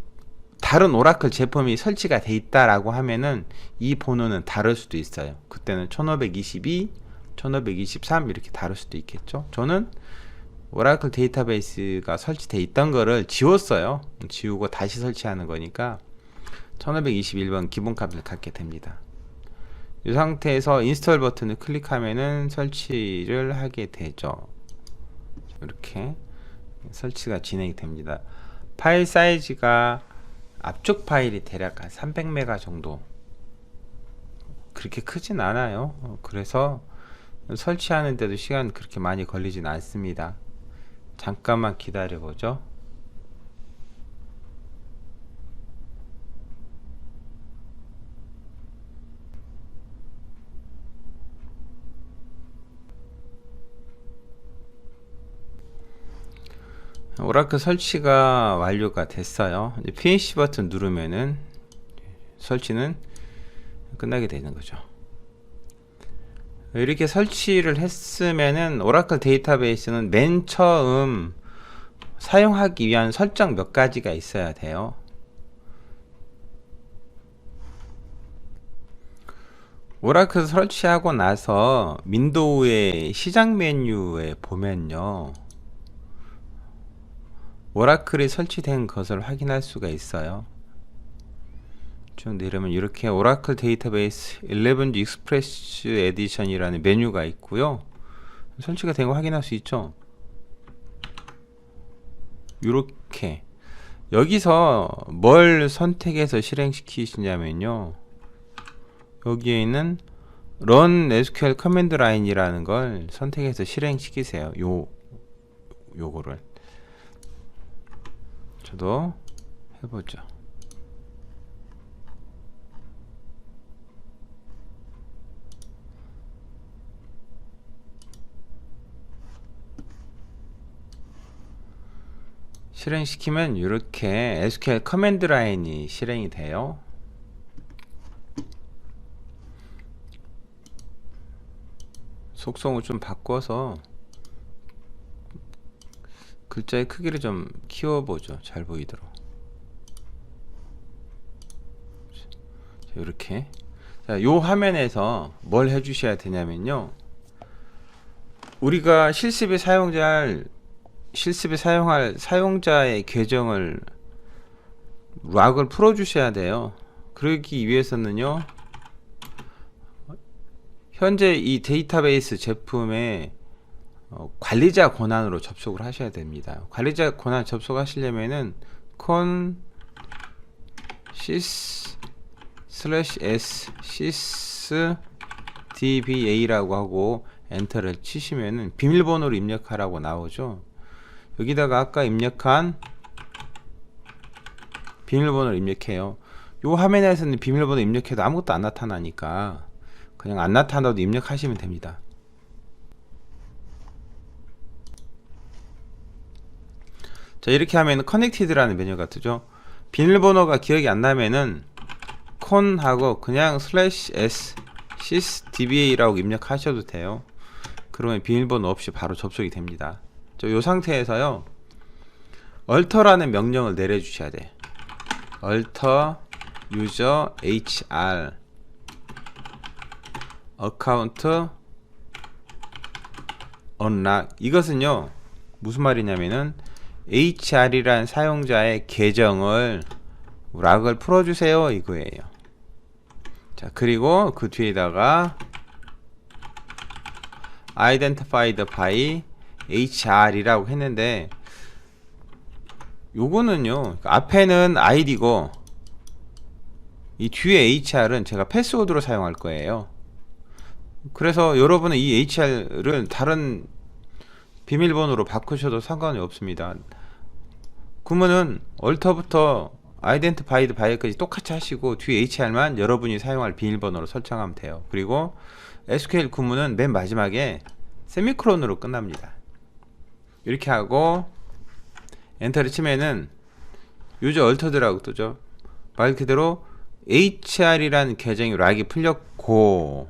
다른 오라클 제품이 설치가 돼 있다라고 하면은 이 번호는 다를 수도 있어요. 그때는 1522, 1523 이렇게 다를 수도 있겠죠. 저는 오라클 데이터베이스가 설치되어 있던 거를 지웠어요. 지우고 다시 설치하는 거니까 1521번 기본값을 갖게 됩니다. 이 상태에서 인스톨 버튼을 클릭하면은 설치를 하게 되죠. 이렇게 설치가 진행이 됩니다. 파일 사이즈가 압축 파일이 대략 한 300메가 정도, 그렇게 크진 않아요. 그래서 설치하는데도 시간 그렇게 많이 걸리진 않습니다. 잠깐만 기다려 보죠. 오라클 설치가 완료가 됐어요. 이제 finish 버튼 누르면은 설치는 끝나게 되는 거죠. 이렇게 설치를 했으면은 오라클 데이터베이스는 맨 처음 사용하기 위한 설정 몇 가지가 있어야 돼요. 오라클 설치하고 나서 윈도우의 시작 메뉴에 보면요, 오라클이 설치된 것을 확인할 수가 있어요. 쭉 내려면 이렇게 오라클 데이터베이스 11 익스프레스 에디션이라는 메뉴가 있고요. 설치가 된 거 확인할 수 있죠. 이렇게 여기서 뭘 선택해서 실행시키시냐면요, 여기에 있는 Run SQL 커맨드 라인이라는 걸 선택해서 실행시키세요. 요거를 저도 해보죠. 실행시키면 이렇게 SQL 커맨드 라인이 실행이 돼요. 속성을 좀 바꿔서 글자의 크기를 좀 키워보죠. 잘 보이도록. 이렇게. 자, 요 화면에서 뭘 해주셔야 되냐면요, 우리가 실습에 사용할 사용자의 계정을 락을 풀어주셔야 돼요. 그러기 위해서는요, 현재 이 데이터베이스 제품의 관리자 권한으로 접속을 하셔야 됩니다. 관리자 권한 접속하시려면은 con sys/s sysdba라고 하고 엔터를 치시면은 비밀번호를 입력하라고 나오죠. 여기다가 아까 입력한 비밀번호를 입력해요. 요 화면에서는 비밀번호 입력해도 아무것도 안 나타나니까 그냥 안 나타나도 입력하시면 됩니다. 자, 이렇게 하면 커넥티드라는 메뉴가 뜨죠. 비밀번호가 기억이 안 나면은 con 하고 그냥 /s sysdba라고 입력하셔도 돼요. 그러면 비밀번호 없이 바로 접속이 됩니다. 요 상태에서요, alter라는 명령을 내려주셔야 돼. alter user hr account unlock. 이것은요, 무슨 말이냐면은 HR이란 사용자의 계정을 락을 풀어주세요 이거예요. 자, 그리고 그 뒤에다가 identified by HR이라고 했는데, 요거는요, 앞에는 id고 이 뒤에 HR은 제가 패스워드로 사용할 거예요. 그래서 여러분은 이 HR을 다른 비밀번호로 바꾸셔도 상관이 없습니다. 그러면은 얼터부터 아이덴티파이드 바이까지 똑같이 하시고 뒤에 HR만 여러분이 사용할 비밀번호로 설정하면 돼요. 그리고 SQL 구문은 맨 마지막에 세미콜론으로 끝납니다. 이렇게 하고 엔터를 치면은 유저 얼터드라고 뜨죠. 말 그대로 HR이라는 계정이 락이 풀렸고,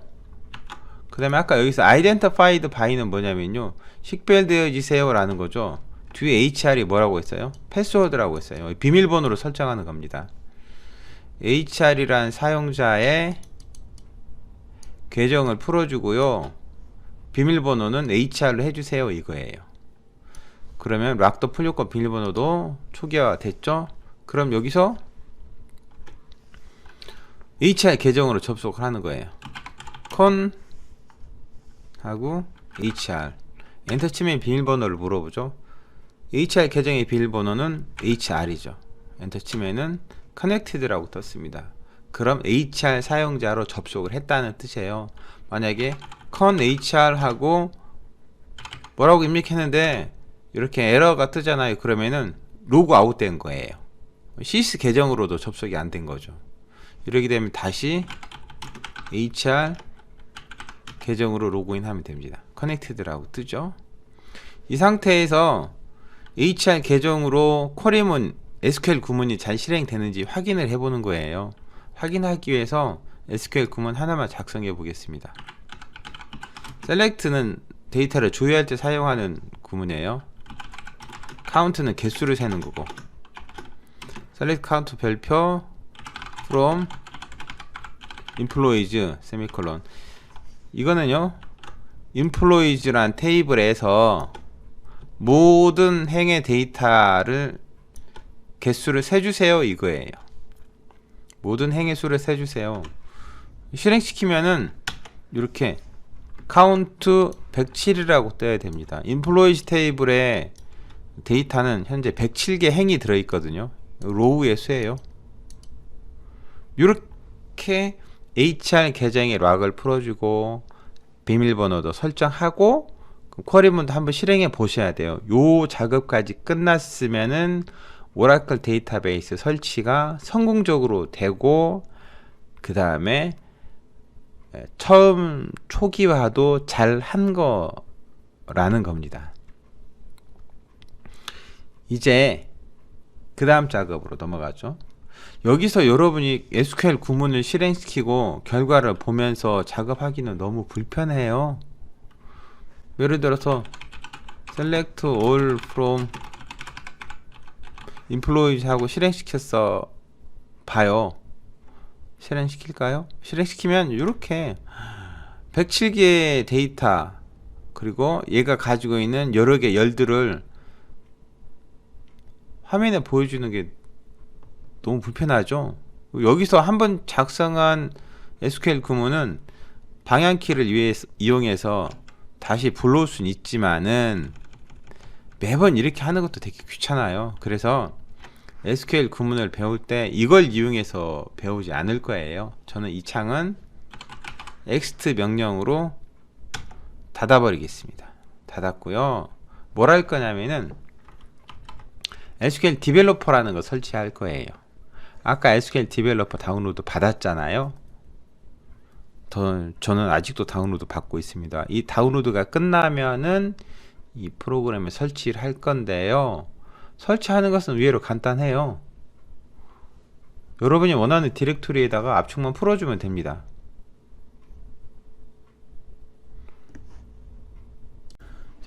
그 다음에 아까 여기서 identified by는 뭐냐면요, 식별되어지세요 라는 거죠. 뒤에 HR이 뭐라고 했어요? 패스워드라고 했어요. 비밀번호로 설정하는 겁니다. HR이란 사용자의 계정을 풀어주고요, 비밀번호는 HR로 해주세요 이거예요. 그러면 락도 풀렸고 비밀번호도 초기화 됐죠. 그럼 여기서 HR 계정으로 접속을 하는 거예요. con 하고 HR 엔터 치면 비밀번호를 물어보죠. HR 계정의 비밀번호는 HR이죠. 엔터 치면은 connected라고 떴습니다. 그럼 HR 사용자로 접속을 했다는 뜻이에요. 만약에 con HR 하고 뭐라고 입력했는데 이렇게 에러가 뜨잖아요. 그러면은 로그 아웃 된 거예요. 시스 계정으로도 접속이 안 된 거죠. 이렇게 되면 다시 HR 계정으로 로그인 하면 됩니다. 커넥티드라고 뜨죠. 이 상태에서 HR 계정으로 쿼리문 SQL 구문이 잘 실행되는지 확인을 해보는 거예요. 확인하기 위해서 SQL 구문 하나만 작성해 보겠습니다. select는 데이터를 조회할 때 사용하는 구문이에요. count는 개수를 세는 거고, select count 별표 from employees 세미콜론, 이거는요 employees란 테이블에서 모든 행의 데이터를 개수를 세주세요 이거예요. 모든 행의 수를 세주세요. 실행시키면은 이렇게 count 107이라고 떠야 됩니다. employees 테이블에 데이터는 현재 107개 행이 들어있거든요. 로우의 수예요. 이렇게 HR 계정의 락을 풀어주고 비밀번호도 설정하고 쿼리문도 한번 실행해 보셔야 돼요. 요 작업까지 끝났으면은 오라클 데이터베이스 설치가 성공적으로 되고, 그 다음에 처음 초기화도 잘 한 거라는 겁니다. 이제 그 다음 작업으로 넘어가죠. 여기서 여러분이 SQL 구문을 실행시키고 결과를 보면서 작업하기는 너무 불편해요. 예를 들어서 select all from employees 하고 실행시켰어 봐요. 실행시킬까요? 실행시키면 이렇게 107개의 데이터, 그리고 얘가 가지고 있는 여러 개 열들을 화면에 보여주는 게 너무 불편하죠. 여기서 한번 작성한 SQL 구문은 방향키를 이용해서 다시 불러올 수는 있지만은 매번 이렇게 하는 것도 되게 귀찮아요. 그래서 SQL 구문을 배울 때 이걸 이용해서 배우지 않을 거예요. 저는 이 창은 ext 명령으로 닫아버리겠습니다. 닫았고요. 뭘 할 거냐면은 SQL 디벨로퍼라는 거 설치할 거예요. 아까 SQL 디벨로퍼 다운로드 받았잖아요. 저는 아직도 다운로드 받고 있습니다. 이 다운로드가 끝나면은 이 프로그램을 설치를 할 건데요. 설치하는 것은 의외로 간단해요. 여러분이 원하는 디렉토리에다가 압축만 풀어주면 됩니다.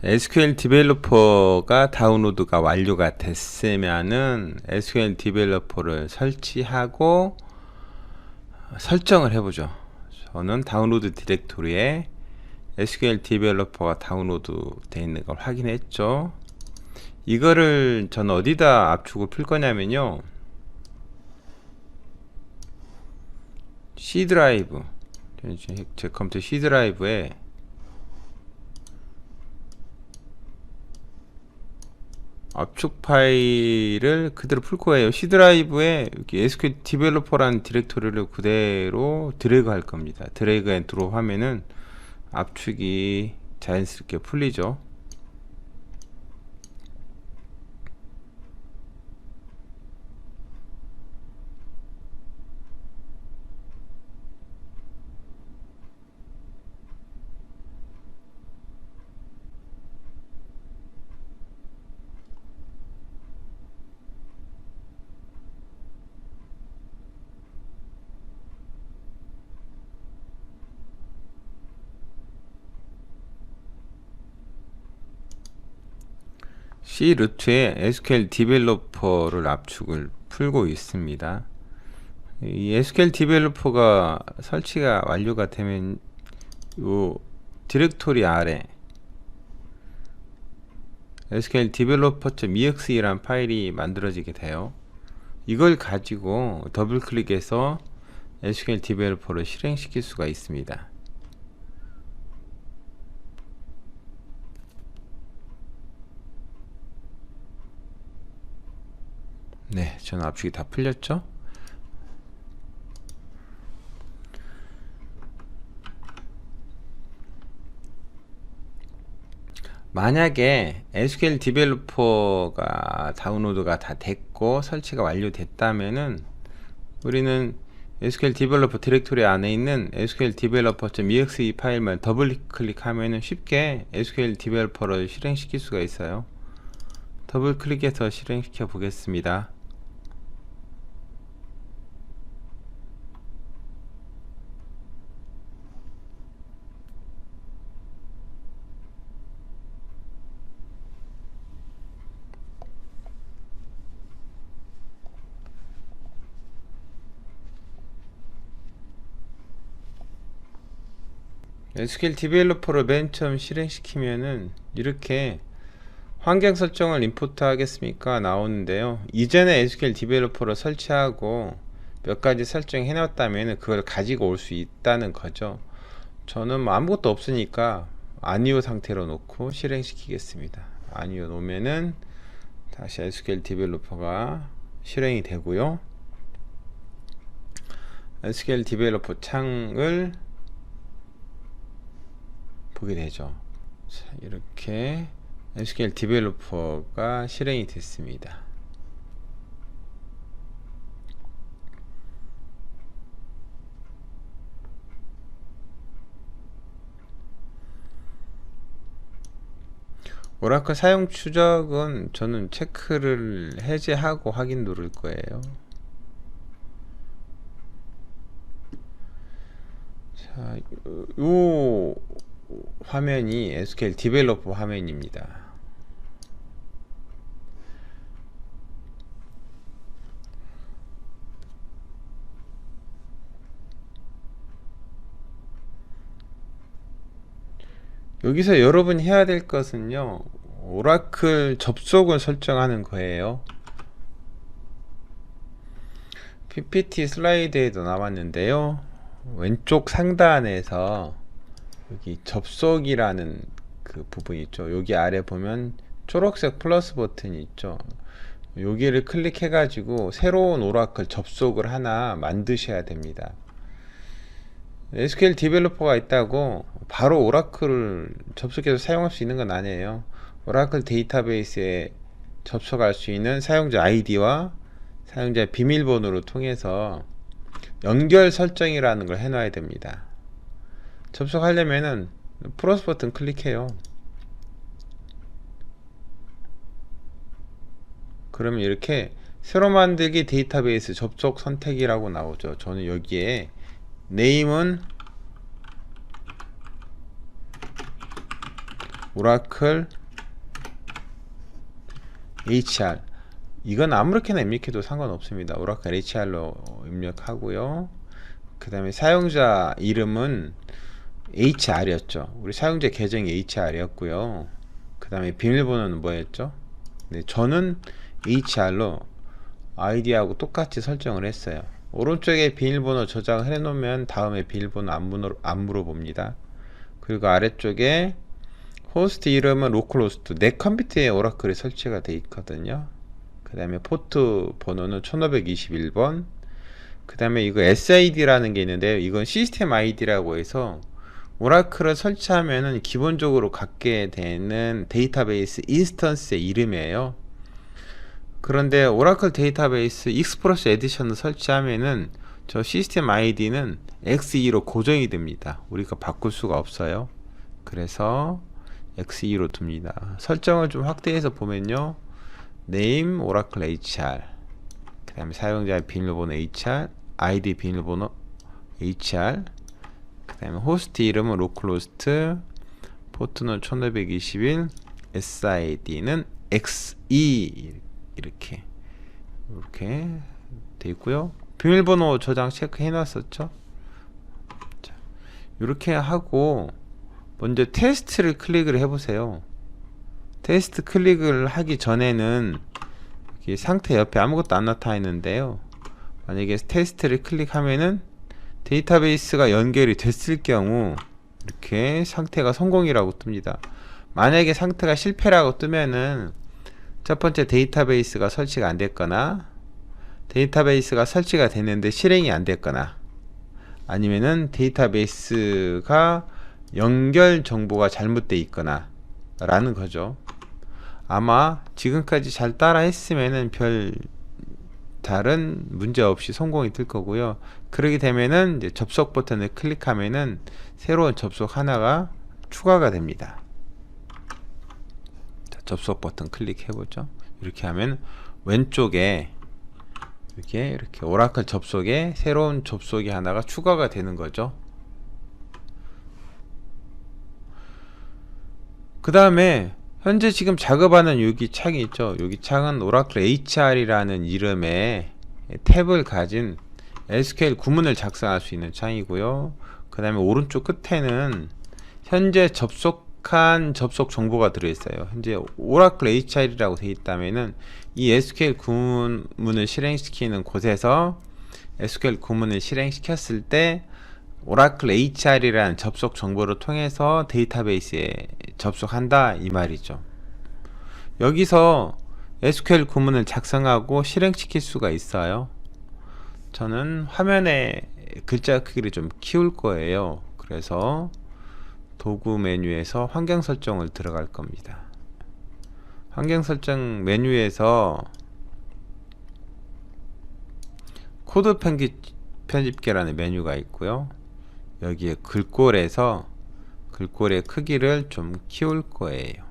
SQL 디벨로퍼가 다운로드가 완료가 됐으면은 SQL 디벨로퍼를 설치하고 설정을 해보죠. 저는 다운로드 디렉토리에 SQL 디벨로퍼가 다운로드 되어 있는 걸 확인했죠. 이거를 저는 어디다 압축을 풀 거냐면요, C 드라이브, 제 컴퓨터 C 드라이브에 압축 파일을 그대로 풀 거예요. C 드라이브에 여기 SQL 디벨로퍼라는 디렉토리를 그대로 드래그 할 겁니다. 드래그 앤 드롭 하면은 압축이 자연스럽게 풀리죠. C 루트에 SQL 디벨로퍼를 압축을 풀고 있습니다. 이 SQL 디벨로퍼가 설치가 완료가 되면 요 디렉토리 아래 SQL developer.exe라는 파일이 만들어지게 돼요. 이걸 가지고 더블 클릭해서 SQL 디벨로퍼를 실행시킬 수가 있습니다. 네, 저는 압축이 다 풀렸죠? 만약에 SQL 디벨로퍼가 다운로드가 다 됐고 설치가 완료됐다면은 우리는 SQL 디벨로퍼 디렉토리 안에 있는 SQL developer.exe 파일만 더블 클릭하면은 쉽게 SQL 디벨로퍼를 실행시킬 수가 있어요. 더블 클릭해서 실행시켜 보겠습니다. SQL 디벨로퍼를 맨 처음 실행시키면은 이렇게 환경 설정을 임포트 하겠습니까 나오는데요. 이전에 SQL 디벨로퍼를 설치하고 몇 가지 설정해 놨다면 그걸 가지고 올 수 있다는 거죠. 저는 뭐 아무것도 없으니까 아니오 상태로 놓고 실행시키겠습니다. 아니오 놓으면은 다시 SQL 디벨로퍼가 실행이 되고요. SQL 디벨로퍼 창을 보게 되죠. 자, 이렇게 SQL 디벨로퍼가 실행이 됐습니다. 오라클 사용 추적은 저는 체크를 해제하고 확인 누를 거예요. 자, 요 화면이 SQL 디벨로퍼 화면입니다. 여기서 여러분이 해야 될 것은요, 오라클 접속을 설정하는 거예요. PPT 슬라이드에도 나왔는데요, 왼쪽 상단에서 여기 접속이라는 그 부분이 있죠. 여기 아래 보면 초록색 플러스 버튼이 있죠. 여기를 클릭해 가지고 새로운 오라클 접속을 하나 만드셔야 됩니다. SQL 디벨로퍼가 있다고 바로 오라클을 접속해서 사용할 수 있는 건 아니에요. 오라클 데이터베이스에 접속할 수 있는 사용자 아이디와 사용자 비밀번호를 통해서 연결 설정이라는 걸 해놔야 됩니다. 접속하려면은 플러스 버튼 클릭해요. 그러면 이렇게 새로 만들기 데이터베이스 접속 선택이라고 나오죠. 저는 여기에 네임은 오라클 HR, 이건 아무렇게나 입력해도 상관없습니다. 오라클 HR로 입력하고요. 그 다음에 사용자 이름은 HR이었죠. 우리 사용자 계정이 HR이었고요. 그 다음에 비밀번호는 뭐였죠? 네, 저는 HR로 아이디하고 똑같이 설정을 했어요. 오른쪽에 비밀번호 저장을 해놓으면 다음에 비밀번호 안 물어봅니다. 그리고 아래쪽에 호스트 이름은 로컬호스트. 내 컴퓨터에 오라클이 설치가 돼 있거든요. 그 다음에 포트 번호는 1521번. 그 다음에 이거 SID라는 게 있는데요. 이건 시스템 아이디라고 해서 오라클을 설치하면은 기본적으로 갖게 되는 데이터베이스 인스턴스의 이름이에요. 그런데 오라클 데이터베이스 익스프로스 에디션을 설치하면은 저 시스템 아이디는 X2로 고정이 됩니다. 우리가 바꿀 수가 없어요. 그래서 X2로 둡니다. 설정을 좀 확대해서 보면요, name 오라클 HR, 그 다음에 사용자의 비밀번호 HR, ID 비밀번호 HR, 그 다음에 호스트 이름은 로컬호스트, 포트는 1521, SID는 X2 이렇게 돼 있고요. 비밀번호 저장 체크해 놨었죠. 자, 이렇게 하고 먼저 테스트를 클릭을 해보세요. 테스트 클릭을 하기 전에는 여기 상태 옆에 아무것도 안 나타나 있는데요, 만약에 테스트를 클릭하면은 데이터베이스가 연결이 됐을 경우 이렇게 상태가 성공이라고 뜹니다. 만약에 상태가 실패라고 뜨면은 첫 번째 데이터베이스가 설치가 안 됐거나, 데이터베이스가 설치가 됐는데 실행이 안 됐거나, 아니면은 데이터베이스가 연결 정보가 잘못되어 있거나 라는 거죠. 아마 지금까지 잘 따라 했으면은 별 다른 문제 없이 성공이 될 거고요. 그러게 되면은 이제 접속 버튼을 클릭하면은 새로운 접속 하나가 추가가 됩니다. 자, 접속 버튼 클릭해 보죠. 이렇게 하면 왼쪽에 이렇게 오라클 접속에 새로운 접속이 하나가 추가가 되는 거죠. 그 다음에 현재 지금 작업하는 여기 창이 있죠. 여기 창은 오라클 HR이라는 이름의 탭을 가진 SQL 구문을 작성할 수 있는 창이고요. 그 다음에 오른쪽 끝에는 현재 접속한 접속 정보가 들어있어요. 현재 오라클 HR이라고 되어 있다면은 이 SQL 구문을 실행시키는 곳에서 SQL 구문을 실행시켰을 때 오라클 HR이라는 접속 정보를 통해서 데이터베이스에 접속한다 이 말이죠. 여기서 SQL 구문을 작성하고 실행시킬 수가 있어요. 저는 화면에 글자 크기를 좀 키울 거예요. 그래서 도구 메뉴에서 환경 설정을 들어갈 겁니다. 환경 설정 메뉴에서 코드 편집계라는 메뉴가 있고요. 여기에 글꼴에서 글꼴의 크기를 좀 키울 거예요.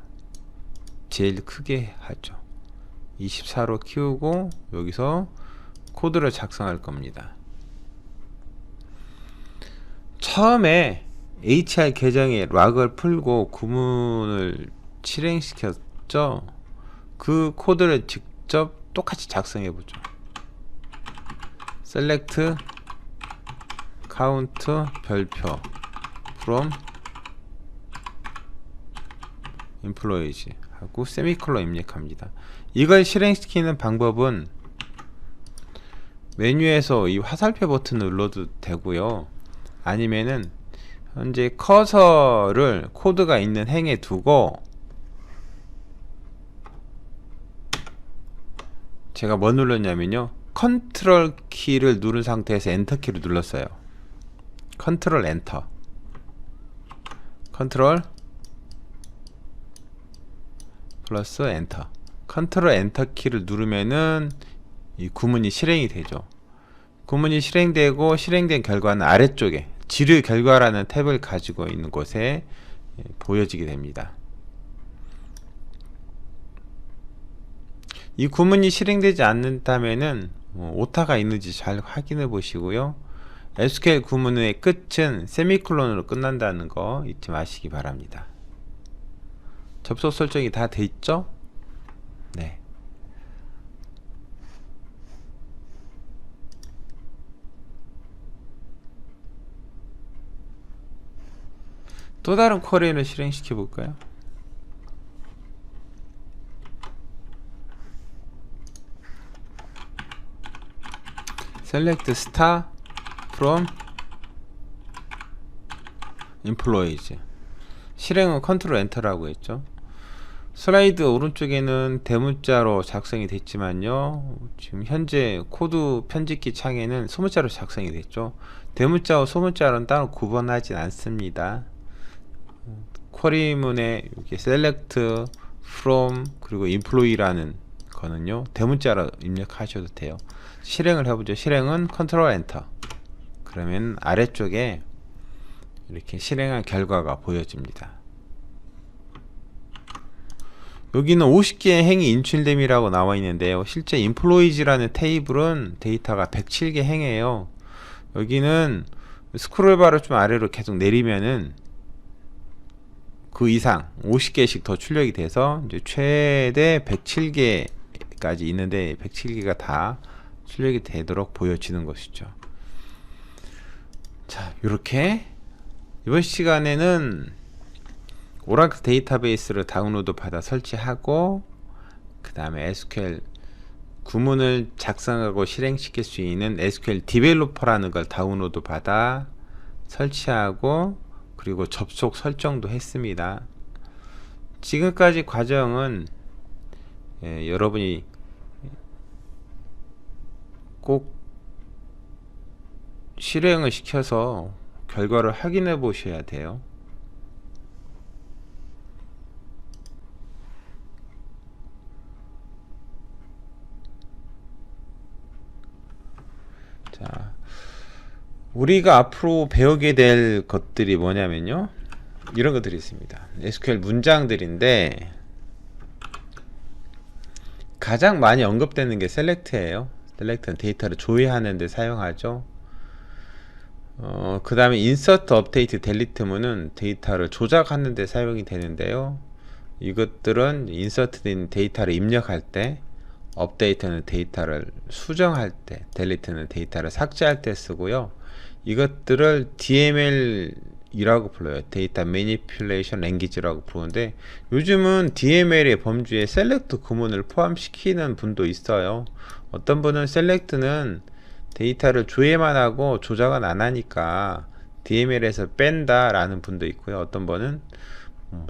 제일 크게 하죠. 24로 키우고 여기서 코드를 작성할 겁니다. 처음에 HR 계정에 락을 풀고 구문을 실행시켰죠. 그 코드를 직접 똑같이 작성해 보죠. select count 별표 from employees 하고 세미콜론 입력합니다. 이걸 실행시키는 방법은 메뉴에서 이 화살표 버튼을 눌러도 되고요. 아니면은 현재 커서를 코드가 있는 행에 두고 제가 뭐 눌렀냐면요, 컨트롤 키를 누른 상태에서 엔터 키를 눌렀어요. 컨트롤 엔터, 컨트롤 플러스 엔터, 컨트롤 엔터 키를 누르면은 이 구문이 실행이 되죠. 구문이 실행되고 실행된 결과는 아래쪽에 지류 결과라는 탭을 가지고 있는 곳에 보여지게 됩니다. 이 구문이 실행되지 않는다면은 오타가 있는지 잘 확인해 보시고요. SQL 구문의 끝은 세미콜론으로 끝난다는 거 잊지 마시기 바랍니다. 접속 설정이 다 돼 있죠? 네. 또 다른 쿼리를 실행시켜 볼까요? select star from employees. 실행은 컨트롤 엔터라고 했죠. 슬라이드 오른쪽에는 대문자로 작성이 됐지만요, 지금 현재 코드 편집기 창에는 소문자로 작성이 됐죠. 대문자와 소문자로는 따로 구분하진 않습니다. 쿼리문에 이렇게 select from 그리고 employee라는 거는요, 대문자로 입력하셔도 돼요. 실행을 해보죠. 실행은 컨트롤 엔터. 그러면 아래쪽에 이렇게 실행한 결과가 보여집니다. 여기는 50개의 행이 인출됨이라고 나와 있는데요, 실제 employees라는 테이블은 데이터가 107개 행이에요. 여기는 스크롤바를 좀 아래로 계속 내리면은 그 이상 50개씩 더 출력이 돼서 이제 최대 107개까지 있는데 107개가 다 출력이 되도록 보여지는 것이죠. 자, 이렇게 이번 시간에는 오라클 데이터베이스를 다운로드 받아 설치하고, 그 다음에 SQL 구문을 작성하고 실행시킬 수 있는 SQL 디벨로퍼라는 걸 다운로드 받아 설치하고, 그리고 접속 설정도 했습니다. 지금까지 과정은 여러분이 꼭 실행을 시켜서 결과를 확인해 보셔야 돼요. 자, 우리가 앞으로 배우게 될 것들이 뭐냐면요, 이런 것들이 있습니다. SQL 문장들인데 가장 많이 언급되는 게 select예요. select는 데이터를 조회하는 데 사용하죠. 그 다음에 insert, update, delete문은 데이터를 조작하는 데 사용이 되는데요, 이것들은 insert된 데이터를 입력할 때, update는 데이터를 수정할 때, delete는 데이터를 삭제할 때 쓰고요. 이것들을 DML이라고 불러요. 데이터 매니플레이션 랭귀지라고 부르는데, 요즘은 DML의 범주에 select 구문을 포함시키는 분도 있어요. 어떤 분은 select는 데이터를 조회만 하고 조작은 안 하니까 DML에서 뺀다 라는 분도 있고요. 어떤 분은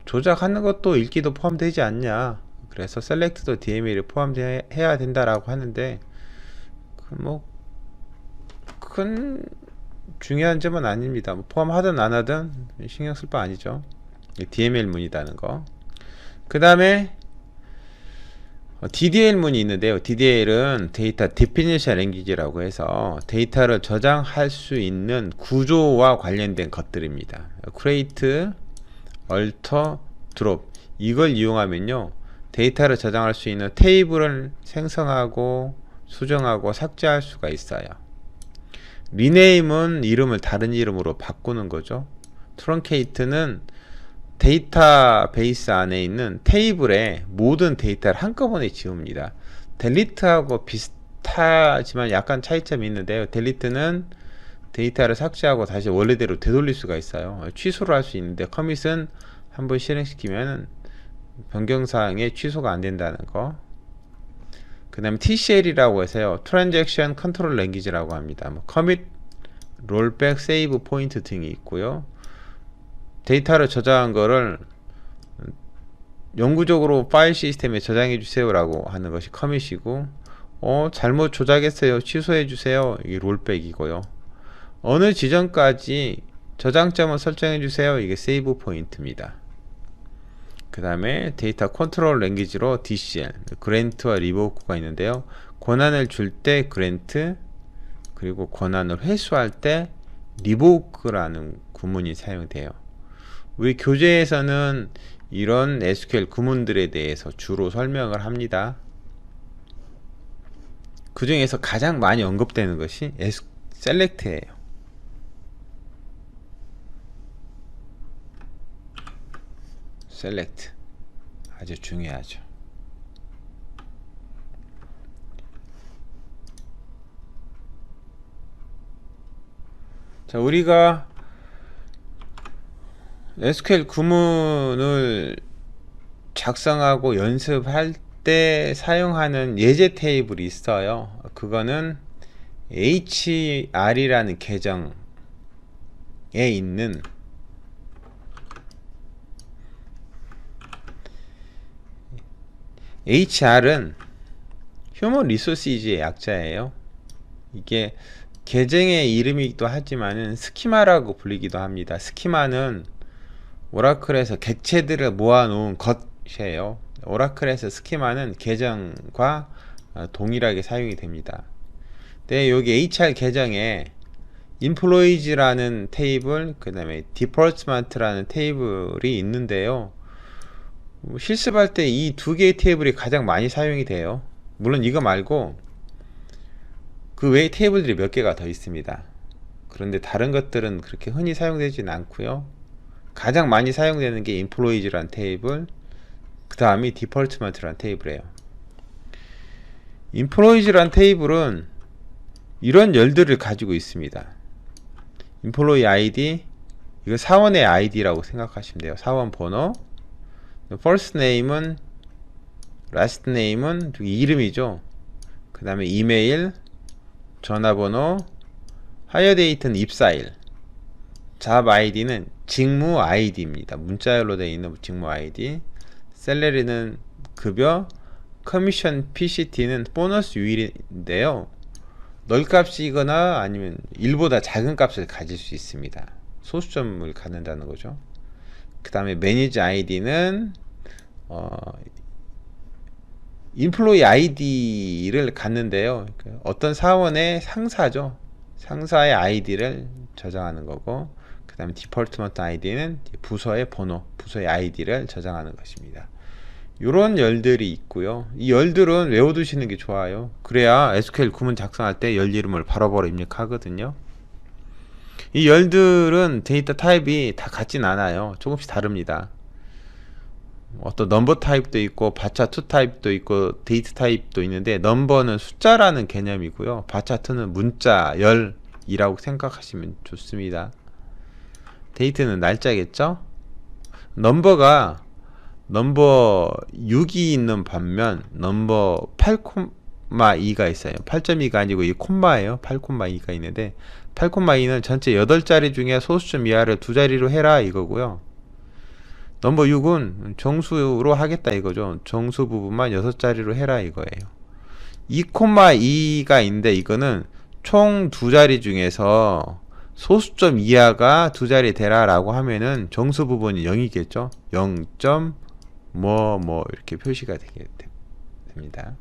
조작하는 것도 읽기도 포함되지 않냐, 그래서 select도 DML에 포함해야 된다라고 하는데, 뭐 큰 중요한 점은 아닙니다. 뭐 포함하든 안 하든 신경 쓸 바 아니죠. DML 문이라는 거. 그 다음에 DDL 문이 있는데요, DDL은 데이터 디피니션 랭귀지라고 해서 데이터를 저장할 수 있는 구조와 관련된 것들입니다. create, alter, drop, 이걸 이용하면요, 데이터를 저장할 수 있는 테이블을 생성하고 수정하고 삭제할 수가 있어요. rename은 이름을 다른 이름으로 바꾸는 거죠. truncate는 데이터베이스 안에 있는 테이블에 모든 데이터를 한꺼번에 지웁니다. delete하고 비슷하지만 약간 차이점이 있는데요, delete는 데이터를 삭제하고 다시 원래대로 되돌릴 수가 있어요. 취소를 할 수 있는데, commit은 한번 실행시키면 변경사항에 취소가 안 된다는 거. 그 다음에 TCL이라고 해서요, Transaction Control Language라고 합니다. 뭐 commit, rollback, save, point 등이 있고요. 데이터를 저장한 거를 영구적으로 파일 시스템에 저장해 주세요 라고 하는 것이 commit이고, 잘못 조작했어요, 취소해 주세요, 이게 롤백이고요. 어느 지점까지 저장점을 설정해 주세요, 이게 save 포인트입니다. 그 다음에 데이터 컨트롤 랭귀지로 DCL, grant와 revoke가 있는데요, 권한을 줄 때 grant, 그리고 권한을 회수할 때 revoke라는 구문이 사용돼요. 우리 교재에서는 이런 SQL 구문들에 대해서 주로 설명을 합니다. 그 중에서 가장 많이 언급되는 것이 select예요. select 아주 중요하죠. 자, 우리가 SQL 구문을 작성하고 연습할 때 사용하는 예제 테이블이 있어요. 그거는 HR이라는 계정에 있는 HR은 휴먼 리소시즈의 약자예요. 이게 계정의 이름이기도 하지만은 스키마라고 불리기도 합니다. 스키마는 오라클에서 객체들을 모아놓은 것이에요. 오라클에서 스키마는 계정과 동일하게 사용이 됩니다. 근데 여기 HR 계정에 employees라는 테이블, 그 다음에 department라는 테이블이 있는데요. 실습할 때 이 두 개의 테이블이 가장 많이 사용이 돼요. 물론 이거 말고 그 외에 테이블들이 몇 개가 더 있습니다. 그런데 다른 것들은 그렇게 흔히 사용되지는 않고요. 가장 많이 사용되는 게 employees라는 테이블, 그 다음이 department라는 테이블이에요. employees라는 테이블은 이런 열들을 가지고 있습니다. employee ID, 이거 사원의 ID라고 생각하시면 돼요. 사원 번호, first name은, last name은 이름이죠. 그 다음에 이메일, 전화번호, hire date는 입사일, job ID는 직무 ID입니다. 문자열로 되어 있는 직무 ID, 셀러리는 급여, 커미션 PCT는 보너스 요일인데요. 널값이거나 아니면 1보다 작은 값을 가질 수 있습니다. 소수점을 갖는다는 거죠. 그 다음에 매니저 아이디는 인플로이 아이디를 갖는데요. 어떤 사원의 상사죠. 상사의 아이디를 저장하는 거고, 그 다음에 디폴트먼트 아이디는 부서의 번호, 부서의 아이디를 저장하는 것입니다. 이런 열들이 있고요. 이 열들은 외워두시는 게 좋아요. 그래야 SQL 구문 작성할 때 열 이름을 바로바로 입력하거든요. 이 열들은 데이터 타입이 다 같진 않아요. 조금씩 다릅니다. 어떤 넘버 타입도 있고 바차2 타입도 있고 데이트 타입도 있는데, 넘버는 숫자라는 개념이고요. 바차2는 문자, 열이라고 생각하시면 좋습니다. 데이트는 날짜겠죠. 넘버가 넘버 6이 있는 반면 넘버 8,2가 있어요. 8.2가 아니고 이 콤마예요. 8,2가 있는데 8,2는 전체 8자리 중에 소수점 이하를 2자리로 해라 이거고요. 넘버 6은 정수로 하겠다 이거죠. 정수 부분만 6자리로 해라 이거예요. 2,2가 있는데 이거는 총 2자리 중에서 소수점 이하가 2자리 되라 라고 하면은 정수 부분이 0이겠죠. 0. 이렇게 표시가 되게 됩니다.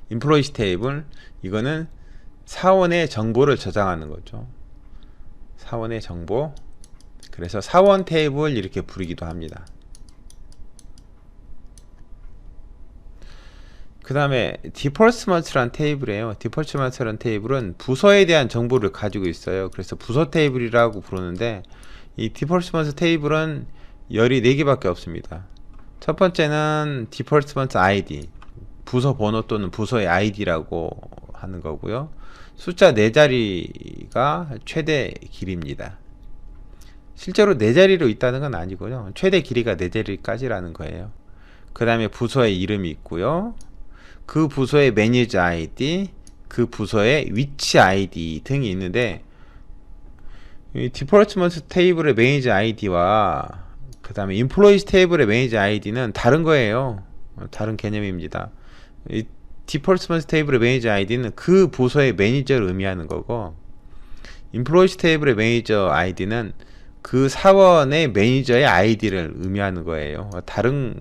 인플로이시 테이블, 이거는 사원의 정보를 저장하는 거죠. 사원의 정보. 그래서 사원 테이블 이렇게 부르기도 합니다. 그 다음에 디폴트먼트라는 테이블이에요. 디폴트먼트라는 테이블은 부서에 대한 정보를 가지고 있어요. 그래서 부서 테이블이라고 부르는데, 이 디폴트먼트 테이블은 열이 4개밖에 없습니다. 첫 번째는 디폴트먼트 아이디, 부서 번호 또는 부서의 아이디라고 하는 거고요. 숫자 4자리가 최대 길이입니다. 실제로 4자리로 있다는 건 아니고요. 최대 길이가 4자리까지라는 거예요. 그 다음에 부서의 이름이 있고요. 그 부서의 매니저 아이디, 그 부서의 위치 아이디 등이 있는데, 이 디폴트먼트 테이블의 매니저 아이디와 그 다음에 인플로이스 테이블의 매니저 아이디는 다른 거예요. 다른 개념입니다. 이 디폴트먼트 테이블의 매니저 아이디는 그 부서의 매니저를 의미하는 거고, 인플로이스 테이블의 매니저 아이디는 그 사원의 매니저의 아이디를 의미하는 거예요. 다른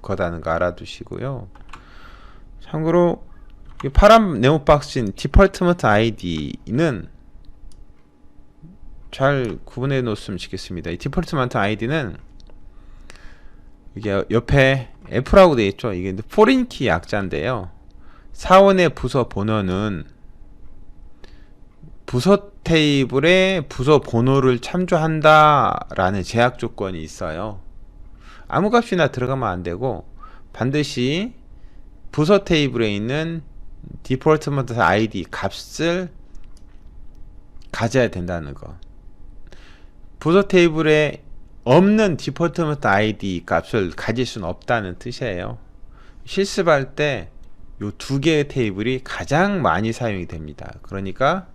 거다는 거 알아두시고요. 참고로 이 파란 네모 박스인 디폴트먼트 아이디는 잘 구분해 놓으면 좋겠습니다. 이 디폴트먼트 아이디는 이게 옆에 F라고 되어 있죠. 이게 포린키 약자인데요. 사원의 부서 번호는 부서 테이블에 부서 번호를 참조한다 라는 제약 조건이 있어요. 아무 값이나 들어가면 안 되고, 반드시 부서 테이블에 있는 디폴트먼트 아이디 값을 가져야 된다는 거. 부서 테이블에 없는 디폴트먼트 아이디 값을 가질 수는 없다는 뜻이에요. 실습할 때 이 2개의 테이블이 가장 많이 사용이 됩니다. 그러니까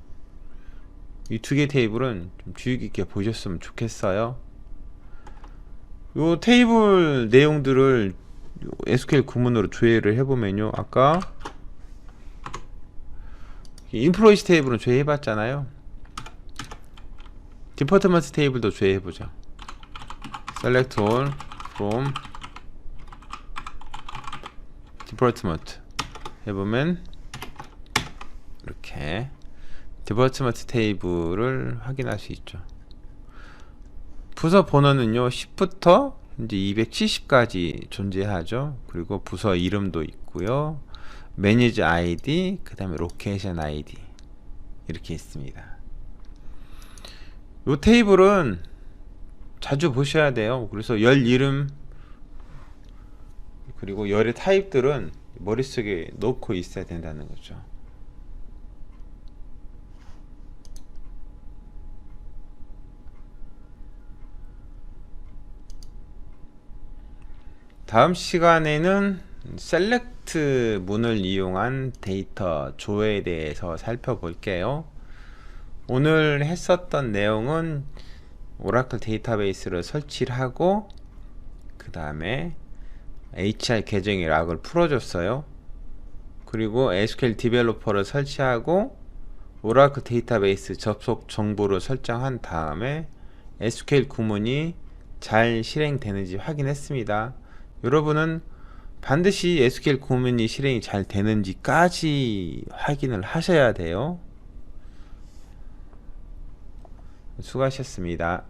이 2개 테이블은 좀 주의 깊게 보셨으면 좋겠어요. 이 테이블 내용들을 SQL 구문으로 조회를 해보면요, 아까 인플로이스 테이블은 조회해봤잖아요. 디파트먼트 테이블도 조회해보죠. select all from department 해보면 이렇게 디파트먼트 테이블을 확인할 수 있죠. 부서 번호는요 10부터 현재 270까지 존재하죠. 그리고 부서 이름도 있고요, 매니저 아이디, 그 다음에 로케이션 아이디 이렇게 있습니다. 이 테이블은 자주 보셔야 돼요. 그래서 열 이름 그리고 열의 타입들은 머릿속에 놓고 있어야 된다는 거죠. 다음 시간에는 셀렉트 문을 이용한 데이터 조회에 대해서 살펴볼게요. 오늘 했었던 내용은 오라클 데이터베이스를 설치를 하고 그 다음에 HR 계정의 락을 풀어줬어요. 그리고 SQL 디벨로퍼를 설치하고 오라클 데이터베이스 접속 정보를 설정한 다음에 SQL 구문이 잘 실행되는지 확인했습니다. 여러분은 반드시 SQL 구문이 실행이 잘 되는지까지 확인을 하셔야 돼요. 수고하셨습니다.